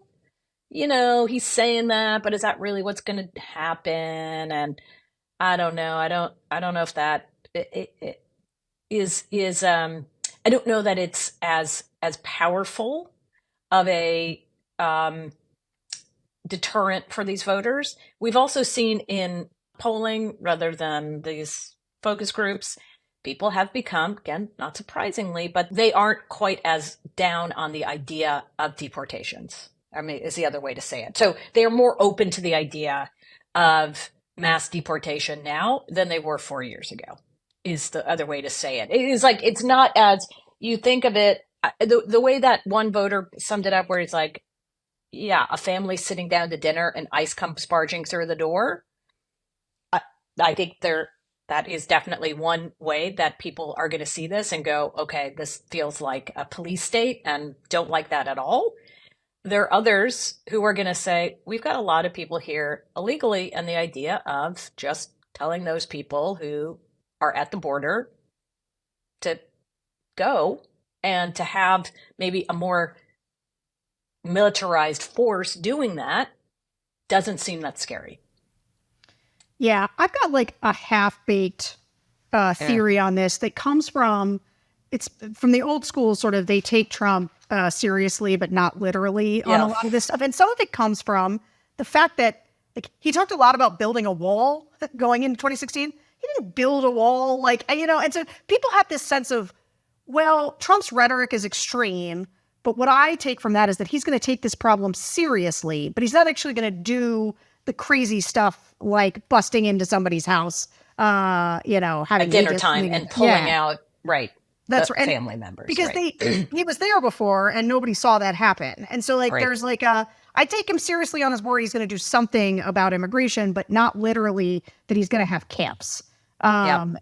Speaker 2: he's saying that, but is that really what's going to happen? And I don't know. I don't know if that is I don't know that it's as powerful of a deterrent for these voters. We've also seen in polling, rather than these focus groups, people have become, again, not surprisingly, but they aren't quite as down on the idea of deportations. I mean, is the other way to say it. So they are more open to the idea of mass deportation now than they were 4 years ago, is the other way to say it. It is like, it's not as you think of it, the way that one voter summed it up, where he's like, yeah, a family sitting down to dinner and ICE comes barging through the door. I think that is definitely one way that people are going to see this and go, okay, this feels like a police state, and don't like that at all. There are others who are going to say, we've got a lot of people here illegally, and the idea of just telling those people who are at the border to go and to have maybe a more militarized force doing that doesn't seem that scary.
Speaker 1: Yeah, I've got like a half-baked theory on this that comes from, it's from the old school sort of, they take Trump seriously but not literally on a lot of this stuff. And some of it comes from the fact that he talked a lot about building a wall going into 2016. He didn't build a wall, and so people have this sense of, well, Trump's rhetoric is extreme, but what I take from that is that he's going to take this problem seriously, but he's not actually going to do the crazy stuff like busting into somebody's house, having
Speaker 2: at dinner time and pulling out, right. That's right. Family members.
Speaker 1: Because he was there before and nobody saw that happen. And so there's I take him seriously on his word. He's going to do something about immigration, but not literally that he's going to have camps. That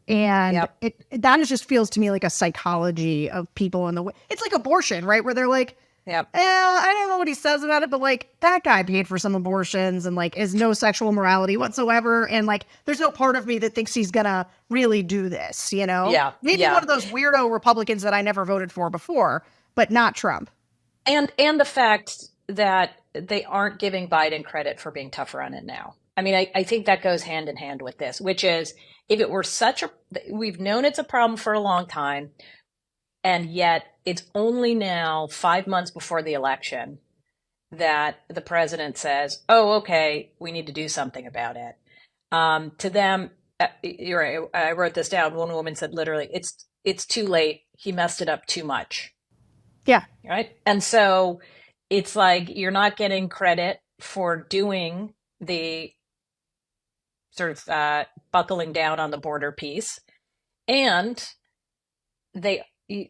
Speaker 1: just feels to me like a psychology of people in the way. It's like abortion, right? Where they're like, I don't know what he says about it, but that guy paid for some abortions and is no sexual morality whatsoever. And there's no part of me that thinks he's gonna really do this, Maybe one of those weirdo Republicans that I never voted for before, but not Trump.
Speaker 2: And the fact that they aren't giving Biden credit for being tougher on it now. I mean, I think that goes hand in hand with this, which is, if it were we've known it's a problem for a long time, and yet it's only now 5 months before the election that the president says, oh, okay, we need to do something about it. To them, you're right, I wrote this down. One woman said literally, it's too late. He messed it up too much.
Speaker 1: Yeah.
Speaker 2: Right. And so it's like, you're not getting credit for doing the sort of buckling down on the border piece. And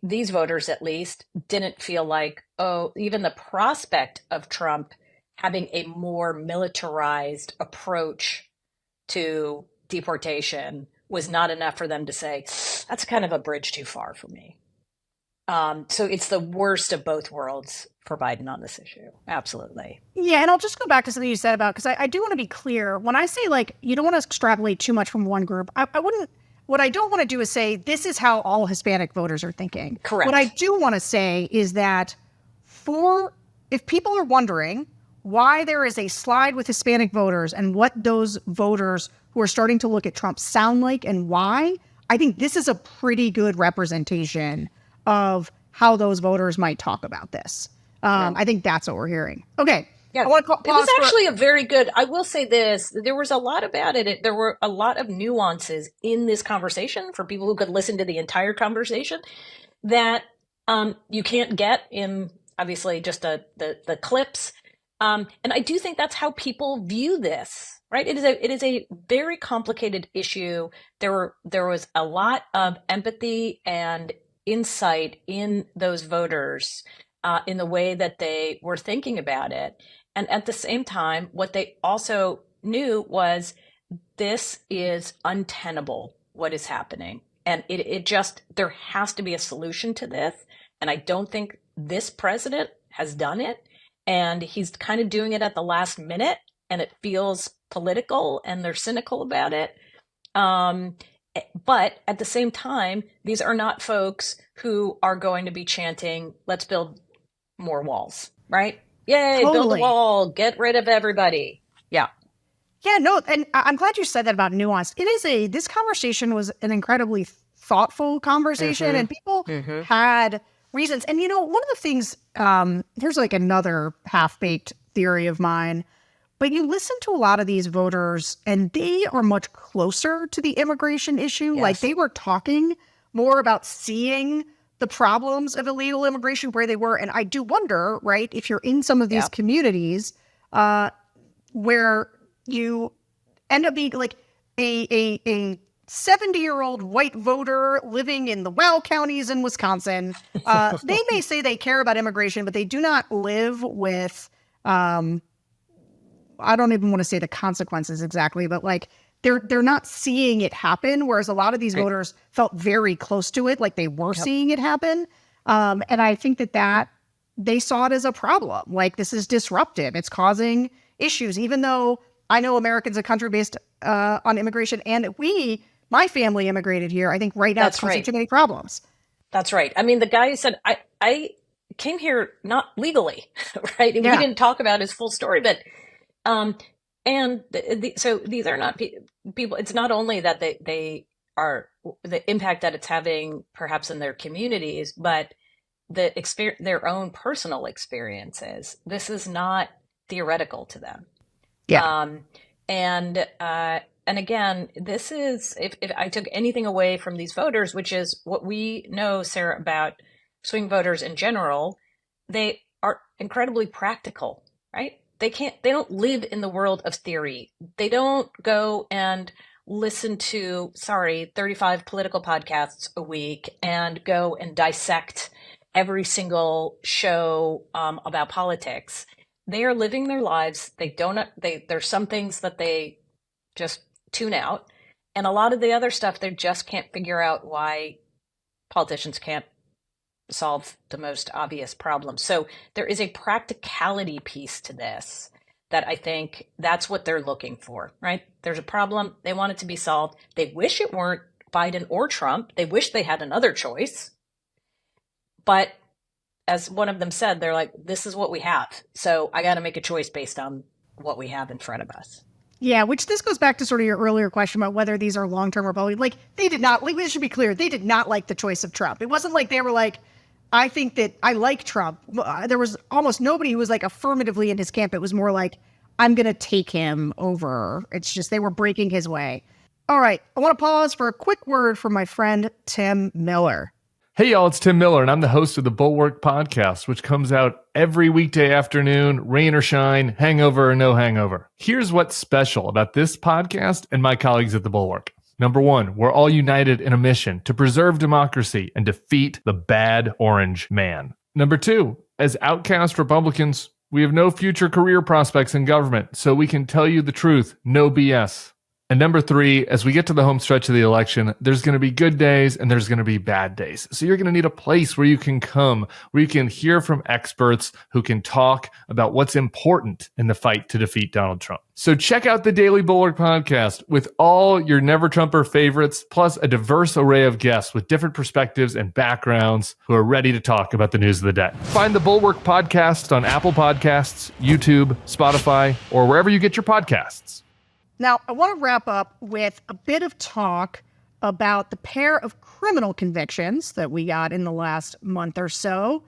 Speaker 2: these voters, at least, didn't feel like, oh, even the prospect of Trump having a more militarized approach to deportation was not enough for them to say, that's kind of a bridge too far for me. So it's the worst of both worlds for Biden on this issue. Absolutely.
Speaker 1: Yeah, and I'll just go back to something you said about, because I do want to be clear. When I say you don't want to extrapolate too much from one group, I wouldn't. What I don't want to do is say this is how all Hispanic voters are thinking.
Speaker 2: Correct.
Speaker 1: What I do want to say is that if people are wondering why there is a slide with Hispanic voters and what those voters who are starting to look at Trump sound like and why, I think this is a pretty good representation of how those voters might talk about this. I think that's what we're hearing. Okay.
Speaker 2: Yeah, it was actually a very good, I will say this, there was a lot about it. There were a lot of nuances in this conversation for people who could listen to the entire conversation that you can't get in obviously just the clips. And I do think that's how people view this, right? It is a very complicated issue. There was a lot of empathy and insight in those voters in the way that they were thinking about it. And at the same time, what they also knew was this is untenable, what is happening. And it just, there has to be a solution to this. And I don't think this president has done it. And he's kind of doing it at the last minute, and it feels political, and they're cynical about it. But at the same time, these are not folks who are going to be chanting, let's build more walls, right? Yay, build a
Speaker 1: Totally.
Speaker 2: wall, get rid of everybody. Yeah.
Speaker 1: Yeah, no, and I'm glad you said that about nuance. This conversation was an incredibly thoughtful conversation, and people had reasons. And, one of the things, here's like another half-baked theory of mine, but you listen to a lot of these voters and they are much closer to the immigration issue.
Speaker 2: Yes.
Speaker 1: Like they were talking more about seeing the problems of illegal immigration where they were. And I do wonder, right, if you're in some of these communities where you end up being like a 70-year-old white voter living in the Wow counties in Wisconsin. They may say they care about immigration, but they do not live with, I don't even want to say the consequences exactly, but like they're not seeing it happen. Whereas a lot of these voters felt very close to it, like they were seeing it happen. And I think that they saw it as a problem. Like this is disruptive. It's causing issues, even though I know America's a country based on immigration, and my family immigrated here. I think right now it's causing too many problems.
Speaker 2: That's right. I mean, the guy who said, I came here not legally, right? Yeah. We didn't talk about his full story, but, so these are not people. It's not only that they are the impact that it's having perhaps in their communities, but their own personal experiences. This is not theoretical to them.
Speaker 1: Yeah.
Speaker 2: And again, this is, if I took anything away from these voters, which is what we know, Sarah, about swing voters in general, they are incredibly practical, right? They don't live in the world of theory. They don't go and listen to, 35 political podcasts a week and go and dissect every single show about politics. They are living their lives. There's some things that they just tune out. And a lot of the other stuff, they just can't figure out why politicians can't solve the most obvious problems. So there is a practicality piece to this that I think that's what they're looking for, right? There's a problem. They want it to be solved. They wish it weren't Biden or Trump. They wish they had another choice. But as one of them said, they're like, this is what we have. So I got to make a choice based on what we have in front of us.
Speaker 1: Yeah, which this goes back to sort of your earlier question about whether these are long-term Republicans. Like, they did not, it should be clear, they did not like the choice of Trump. It wasn't like they were like, I think that I like Trump. There was almost nobody who was like affirmatively in his camp. It was more like, I'm going to take him over. It's just they were breaking his way. All right, I want to pause for a quick word from my friend Tim Miller.
Speaker 11: Hey y'all, it's Tim Miller, and I'm the host of the Bulwark podcast, which comes out every weekday afternoon, rain or shine, hangover or no hangover. Here's what's special about this podcast and my colleagues at the Bulwark. Number one, we're all united in a mission to preserve democracy and defeat the bad orange man. Number two, as outcast Republicans, we have no future career prospects in government, so we can tell you the truth, no BS. And number three, as we get to the home stretch of the election, there's going to be good days and there's going to be bad days. So you're going to need a place where you can come, where you can hear from experts who can talk about what's important in the fight to defeat Donald Trump. So check out the Daily Bulwark podcast with all your Never Trumper favorites, plus a diverse array of guests with different perspectives and backgrounds who are ready to talk about the news of the day. Find the Bulwark podcast on Apple Podcasts, YouTube, Spotify, or wherever you get your podcasts.
Speaker 1: Now, I want to wrap up with a bit of talk about the pair of criminal convictions that we got in the last month or so.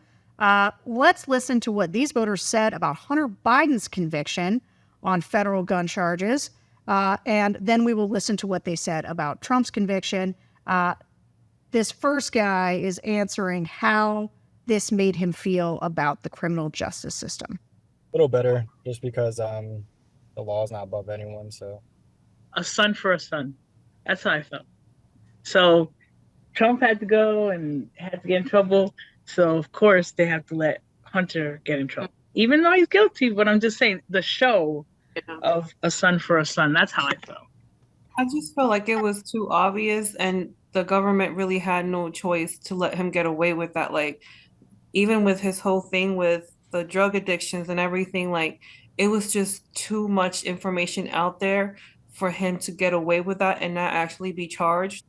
Speaker 1: Let's listen to what these voters said about Hunter Biden's conviction on federal gun charges, and then we will listen to what they said about Trump's conviction. This first guy is answering how this made him feel about the criminal justice system.
Speaker 7: A little better, just because the law is not above anyone. So
Speaker 9: A son for a son. That's how I felt. So Trump had to go and had to get in trouble. So of course they have to let Hunter get in trouble, even though he's guilty. But I'm just saying the show of a son for a son. That's how I felt.
Speaker 10: I just felt like it was too obvious, and the government really had no choice to let him get away with that. Like, even with his whole thing with the drug addictions and everything, like, it was just too much information out there for him to get away with that and not actually be charged.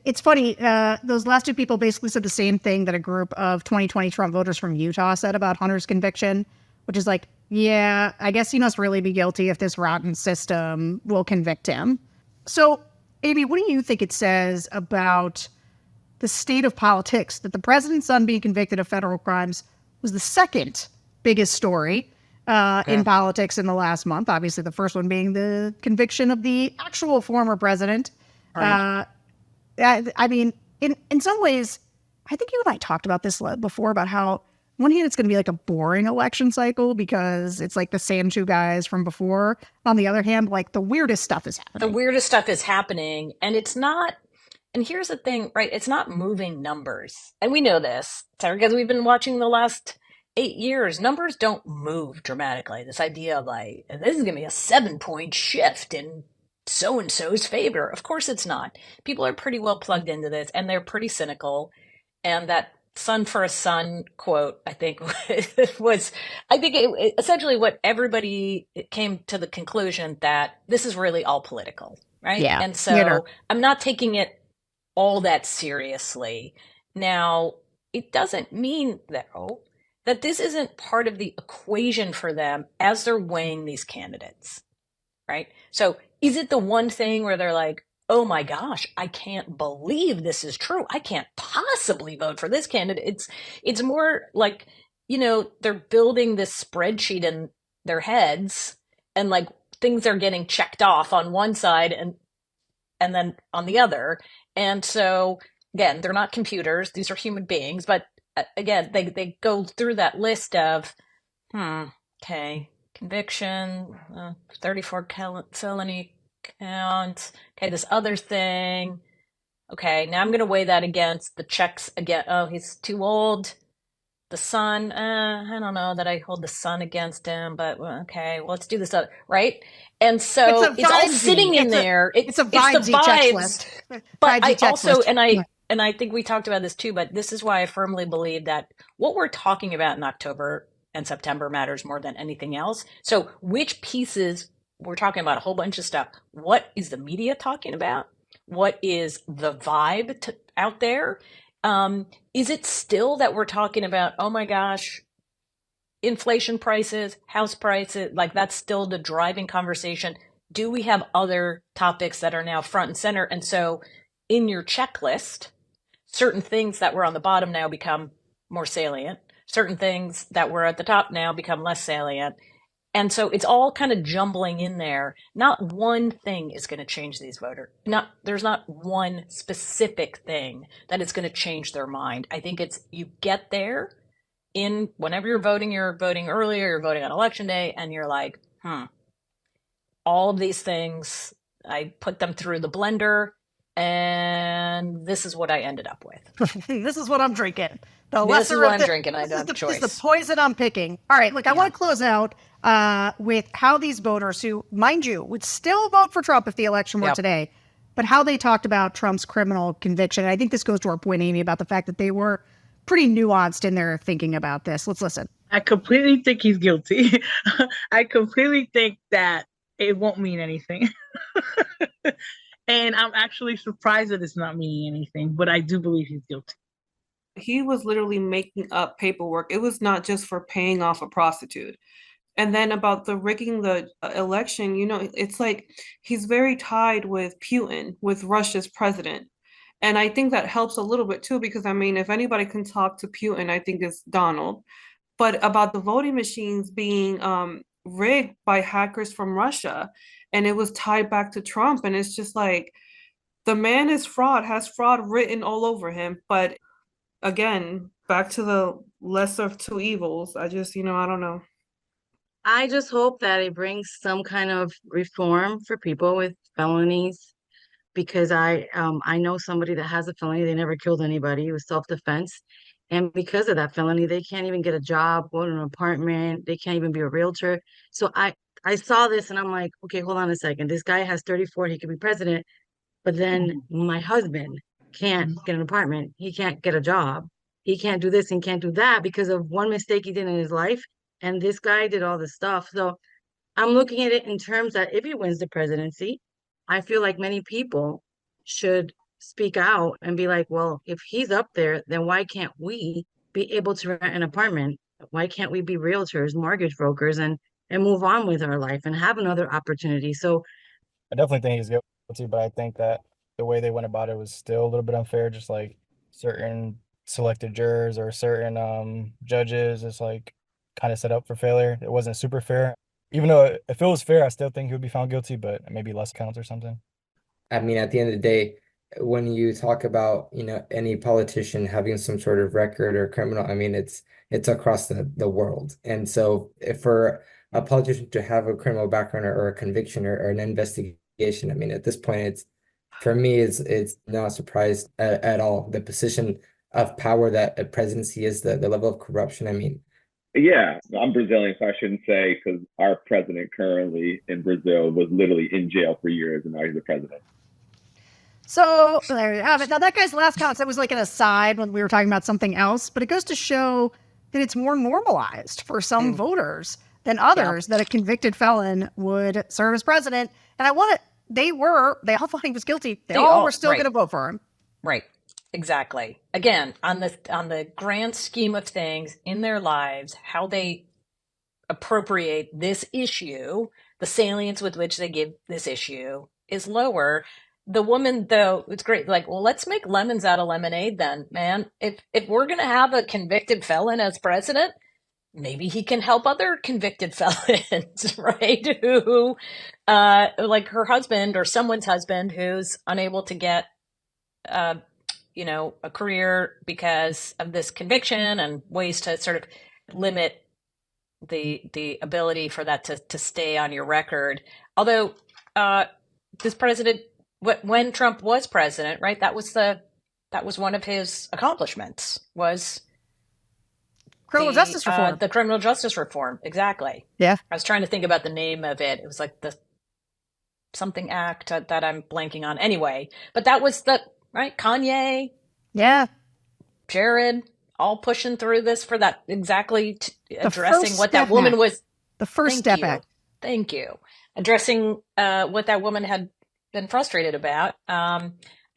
Speaker 1: It's funny, those last two people basically said the same thing that a group of 2020 Trump voters from Utah said about Hunter's conviction, which is like, yeah, I guess he must really be guilty if this rotten system will convict him. So, Amy, what do you think it says about the state of politics that the president's son being convicted of federal crimes was the second biggest story in politics in the last month? Obviously, the first one being the conviction of the actual former president. Right. I mean, in some ways, I think you and I talked about this before, about how on one hand, it's going to be like a boring election cycle because it's like the same two guys from before. On the other hand, like the weirdest stuff is happening.
Speaker 2: The weirdest stuff is happening. And it's not, and here's the thing, right? It's not moving numbers. And we know this, because we've been watching the last 8 years. Numbers don't move dramatically. This idea of like, this is going to be a 7-point shift in so-and-so's favor. Of course it's not. People are pretty well plugged into this, and they're pretty cynical. And that son for a son quote, I think, was, essentially what everybody came to the conclusion that this is really all political, right?
Speaker 1: Yeah.
Speaker 2: And so I'm not taking it all that seriously. Now, it doesn't mean, though, that this isn't part of the equation for them as they're weighing these candidates, right? So is it the one thing where they're like, oh my gosh, I can't believe this is true. I can't possibly vote for this candidate. It's more like, they're building this spreadsheet in their heads, and like things are getting checked off on one side and then on the other. And so again, they're not computers. These are human beings. But again, they go through that list of, okay, conviction, 34 felony counts. Okay, this other thing. Okay, now I'm going to weigh that against the checks again. Oh, he's too old. The son, I don't know that I hold the son against him, but okay, well, let's do this other, right? And so it's all sitting in there.
Speaker 1: It's a vibes checklist.
Speaker 2: But I also, and I think we talked about this too, but this is why I firmly believe that what we're talking about in October and September matters more than anything else. So which pieces, we're talking about a whole bunch of stuff. What is the media talking about? What is the vibe out there? Is it still that we're talking about, oh my gosh, inflation prices, house prices, like that's still the driving conversation? Do we have other topics that are now front and center? And so in your checklist, certain things that were on the bottom now become more salient. Certain things that were at the top now become less salient. And so it's all kind of jumbling in there. Not one thing is going to change these voters. There's not one specific thing that is going to change their mind. I think it's, you get there in whenever you're voting earlier, you're voting on election day, and you're like, all of these things, I put them through the blender, and this is what I ended up with.
Speaker 1: This is what I'm drinking.
Speaker 2: This is what I'm drinking. I don't have a choice.
Speaker 1: This is the poison I'm picking. All right, look, I want to close out with how these voters who, mind you, would still vote for Trump if the election were today, but how they talked about Trump's criminal conviction. And I think this goes to our point, Amy, about the fact that they were pretty nuanced in their thinking about this. Let's listen.
Speaker 9: I completely think he's guilty. I completely think that it won't mean anything. And I'm actually surprised that it's not meaning anything, but I do believe he's guilty.
Speaker 10: He was literally making up paperwork. It was not just for paying off a prostitute. And then about the rigging the election, it's like he's very tied with Putin, with Russia's president. And I think that helps a little bit too, because if anybody can talk to Putin, I think it's Donald. But about the voting machines being rigged by hackers from Russia, and it was tied back to Trump. And it's just like, the man is fraud, has fraud written all over him. But again, back to the lesser of two evils. I just, I don't know.
Speaker 8: I just hope that it brings some kind of reform for people with felonies because I know somebody that has a felony. They never killed anybody. It was self-defense. And because of that felony, they can't even get a job, go to an apartment. They can't even be a realtor. So I saw this and I'm like, okay, hold on a second. This guy has 34. He could be president. But then my husband can't get an apartment. He can't get a job. He can't do this and can't do that because of one mistake he did in his life. And this guy did all this stuff. So I'm looking at it in terms that if he wins the presidency, I feel like many people should speak out and be like, well, if he's up there, then why can't we be able to rent an apartment? Why can't we be realtors, mortgage brokers, and move on with our life and have another opportunity? So
Speaker 7: I definitely think he's guilty, but I think that the way they went about it was still a little bit unfair. Just like certain selected jurors or certain judges, it's like kind of set up for failure. It wasn't super fair. Even though if it was fair, I still think he would be found guilty, but maybe less counts or something.
Speaker 4: I mean, at the end of the day, when you talk about, any politician having some sort of record or criminal, I mean, it's across the world. And so if for a politician to have a criminal background or a conviction or an investigation, I mean, at this point, for me, it's not a surprise at all. The position of power that a presidency is, the level of corruption. I mean,
Speaker 3: Yeah, I'm Brazilian, so I shouldn't say because our president currently in Brazil was literally in jail for years, and now he's the president.
Speaker 1: So there you have it. Now that guy's last comments, that was like an aside when we were talking about something else, but it goes to show that it's more normalized for some voters than others that a convicted felon would serve as president. And they all thought he was guilty. They all were still going to vote for him.
Speaker 2: Right. Exactly. Again, on the grand scheme of things in their lives, how they appropriate this issue, the salience with which they give this issue is lower. The woman, though, it's great. Like, well, let's make lemons out of lemonade then, man. If we're going to have a convicted felon as president, maybe he can help other convicted felons, right? Who, like her husband or someone's husband who's unable to get, a career because of this conviction, and ways to sort of limit the ability for that to stay on your record. Although this president, when Trump was president, right, that was one of his accomplishments, was
Speaker 1: criminal justice reform.
Speaker 2: The criminal justice reform, exactly.
Speaker 1: Yeah.
Speaker 2: I was trying to think about the name of it. It was like the something act that I'm blanking on. Anyway, but that was right? Kanye.
Speaker 1: Yeah.
Speaker 2: Jared, all pushing through this for that, exactly addressing what that woman was.
Speaker 1: The first step act.
Speaker 2: Thank you. Addressing what that woman had been frustrated about. I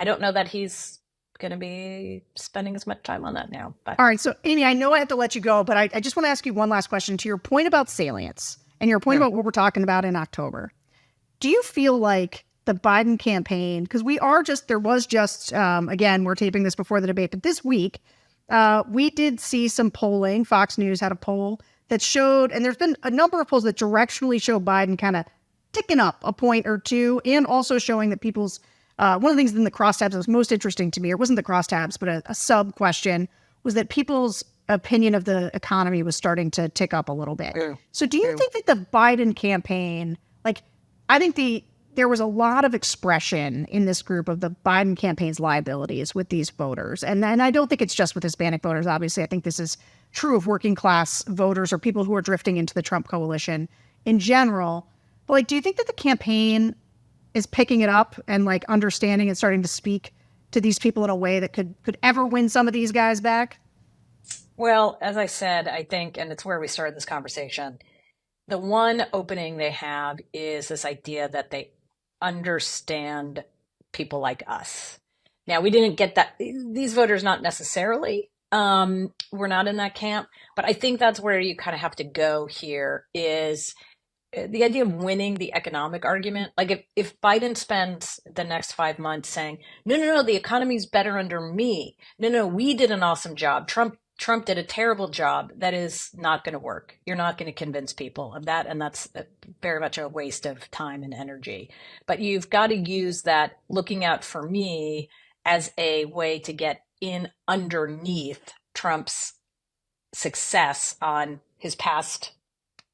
Speaker 2: don't know that he's going to be spending as much time on that now. But.
Speaker 1: All right. So, Amy, I know I have to let you go, but I just want to ask you one last question to your point about salience and your point about what we're talking about in October. Do you feel like the Biden campaign, because there was just, again, we're taping this before the debate, but this week, we did see some polling. Fox News had a poll that showed, and there's been a number of polls that directionally show Biden kind of ticking up a point or two, and also showing that people's, one of the things in the crosstabs that was most interesting to me, or it wasn't the crosstabs, but a sub question, was that people's opinion of the economy was starting to tick up a little bit. So do you think that the Biden campaign, I think there was a lot of expression in this group of the Biden campaign's liabilities with these voters. And I don't think it's just with Hispanic voters, obviously. I think this is true of working class voters or people who are drifting into the Trump coalition in general. But do you think that the campaign is picking it up and understanding and starting to speak to these people in a way that could ever win some of these guys back?
Speaker 2: Well, as I said, I think, and it's where we started this conversation, the one opening they have is this idea that they understand people like us. Now, we didn't get that. These voters, not necessarily, we're not in that camp. But I think that's where you kind of have to go here, is the idea of winning the economic argument. If Biden spends the next 5 months saying, no, the economy's better under me. No, we did an awesome job. Trump did a terrible job. That is not going to work. You're not going to convince people of that. And that's very much a waste of time and energy. But you've got to use that looking out for me as a way to get in underneath Trump's success on his past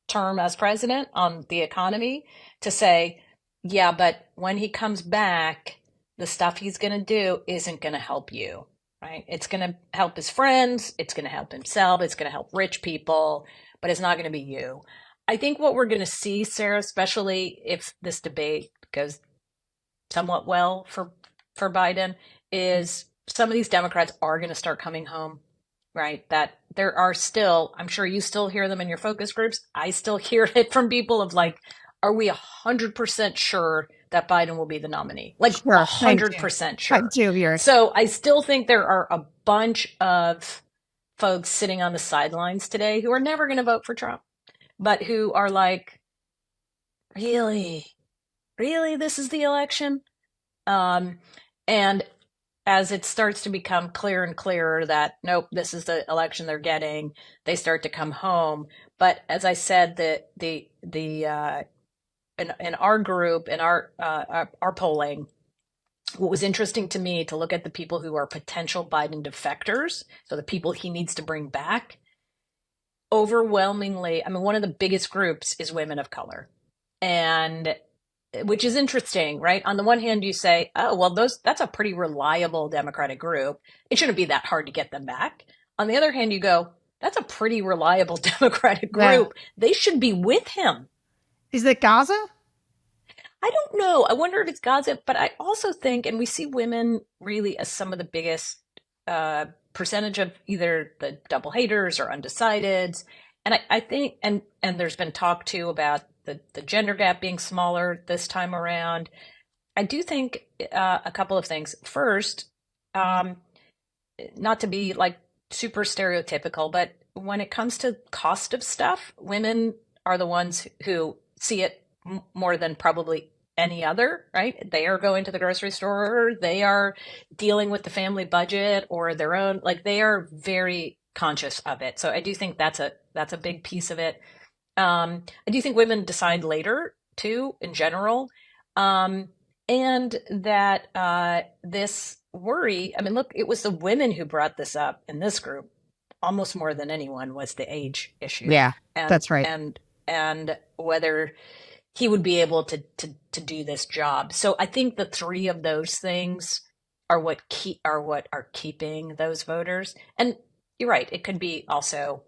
Speaker 2: term as president on the economy to say, yeah, but when he comes back, the stuff he's going to do isn't going to help you, right? It's going to help his friends. It's going to help himself. It's going to help rich people, but it's not going to be you. I think what we're going to see, Sarah, especially if this debate goes somewhat well for Biden, is some of these Democrats are going to start coming home, right? That there are still, I'm sure you still hear them in your focus groups. I still hear it from people of like, are we 100% sure that Biden will be the nominee? Like
Speaker 1: Sure,
Speaker 2: 100% sure.
Speaker 1: I do hear it.
Speaker 2: So I still think there are a bunch of folks sitting on the sidelines today who are never going to vote for Trump, but who are like, really, this is the election? And as it starts to become clearer and clearer that, nope, this is the election they're getting, they start to come home. But as I said, in our group, in our polling, what was interesting to me to look at the people who are potential Biden defectors, so the people he needs to bring back, overwhelmingly, I mean, one of the biggest groups is women of color. And which is interesting, right? On the one hand, you say, oh, well, that's a pretty reliable Democratic group. It shouldn't be that hard to get them back. On the other hand, you go, that's a pretty reliable Democratic group. Yeah. They should be with him.
Speaker 1: Is it Gaza?
Speaker 2: I don't know. I wonder if it's Gaza, but I also think, and we see women really as some of the biggest percentage of either the double haters or undecideds. And I think, and there's been talk too about the gender gap being smaller this time around. I do think a couple of things. First, not to be like super stereotypical, but when it comes to cost of stuff, women are the ones who see it more than probably any other, right? They are going to the grocery store, they are dealing with the family budget or their own, like they are very conscious of it. So I do think that's a big piece of it. I do think women decide later too, in general. And that this worry, I mean, look, it was the women who brought this up in this group almost more than anyone, was the age issue.
Speaker 1: Yeah,
Speaker 2: and,
Speaker 1: that's right.
Speaker 2: And whether he would be able to do this job. So I think the three of those things are what are keeping those voters. And you're right, it could be also,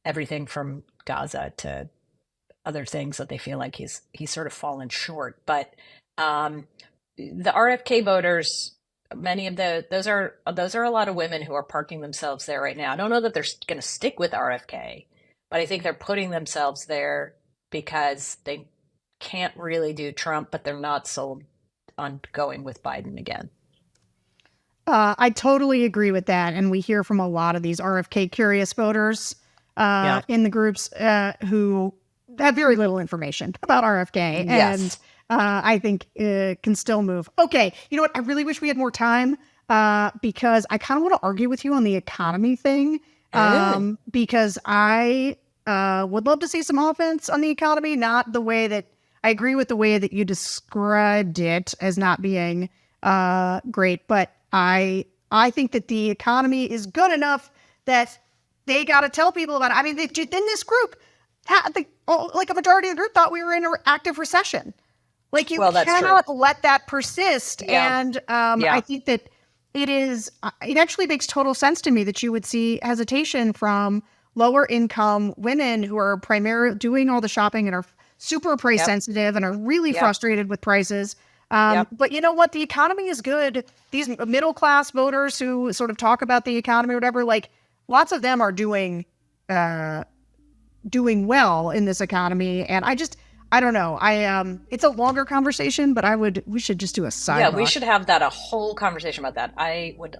Speaker 2: everything from Gaza to other things that they feel like he's sort of fallen short. But the RFK voters, many of those are a lot of women who are parking themselves there right now. I don't know that they're going to stick with RFK, but I think they're putting themselves there because they can't really do Trump, but they're not sold on going with Biden again.
Speaker 1: I totally agree with that. And we hear from a lot of these RFK curious voters in the groups who have very little information about RFK.
Speaker 2: Yes.
Speaker 1: And I think it can still move. Okay. You know what? I really wish we had more time because I kind of want to argue with you on the economy thing because I would love to see some offense on the economy, not the way that I agree with the way that you described it as not being great. But I think that the economy is good enough that they got to tell people about it. I mean, in this group, like a majority of the group thought we were in an active recession. Like you cannot let that persist. Yeah. And I think that it actually makes total sense to me that you would see hesitation from lower income women who are primarily doing all the shopping and are super price sensitive and are really frustrated with prices. But you know what? The economy is good. These middle class voters who sort of talk about the economy or whatever, like lots of them are doing well in this economy. And I don't know. It's a longer conversation, but we should just do a sidebar.
Speaker 2: Yeah, we should have a whole conversation about that. I would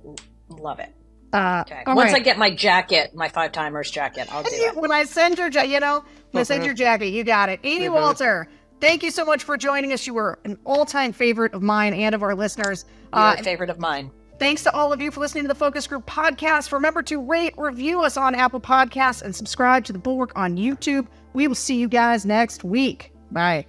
Speaker 2: love it. Okay. Once I get my jacket, my 5-timers jacket, I'll do it.
Speaker 1: When I send your jacket, you got it. Amy Walter, thank you so much for joining us. You were an all-time favorite of mine and of our listeners.
Speaker 2: You're a favorite of mine.
Speaker 1: Thanks to all of you for listening to the Focus Group podcast. Remember to rate, review us on Apple Podcasts, and subscribe to the Bulwark on YouTube. We will see you guys next week. Bye.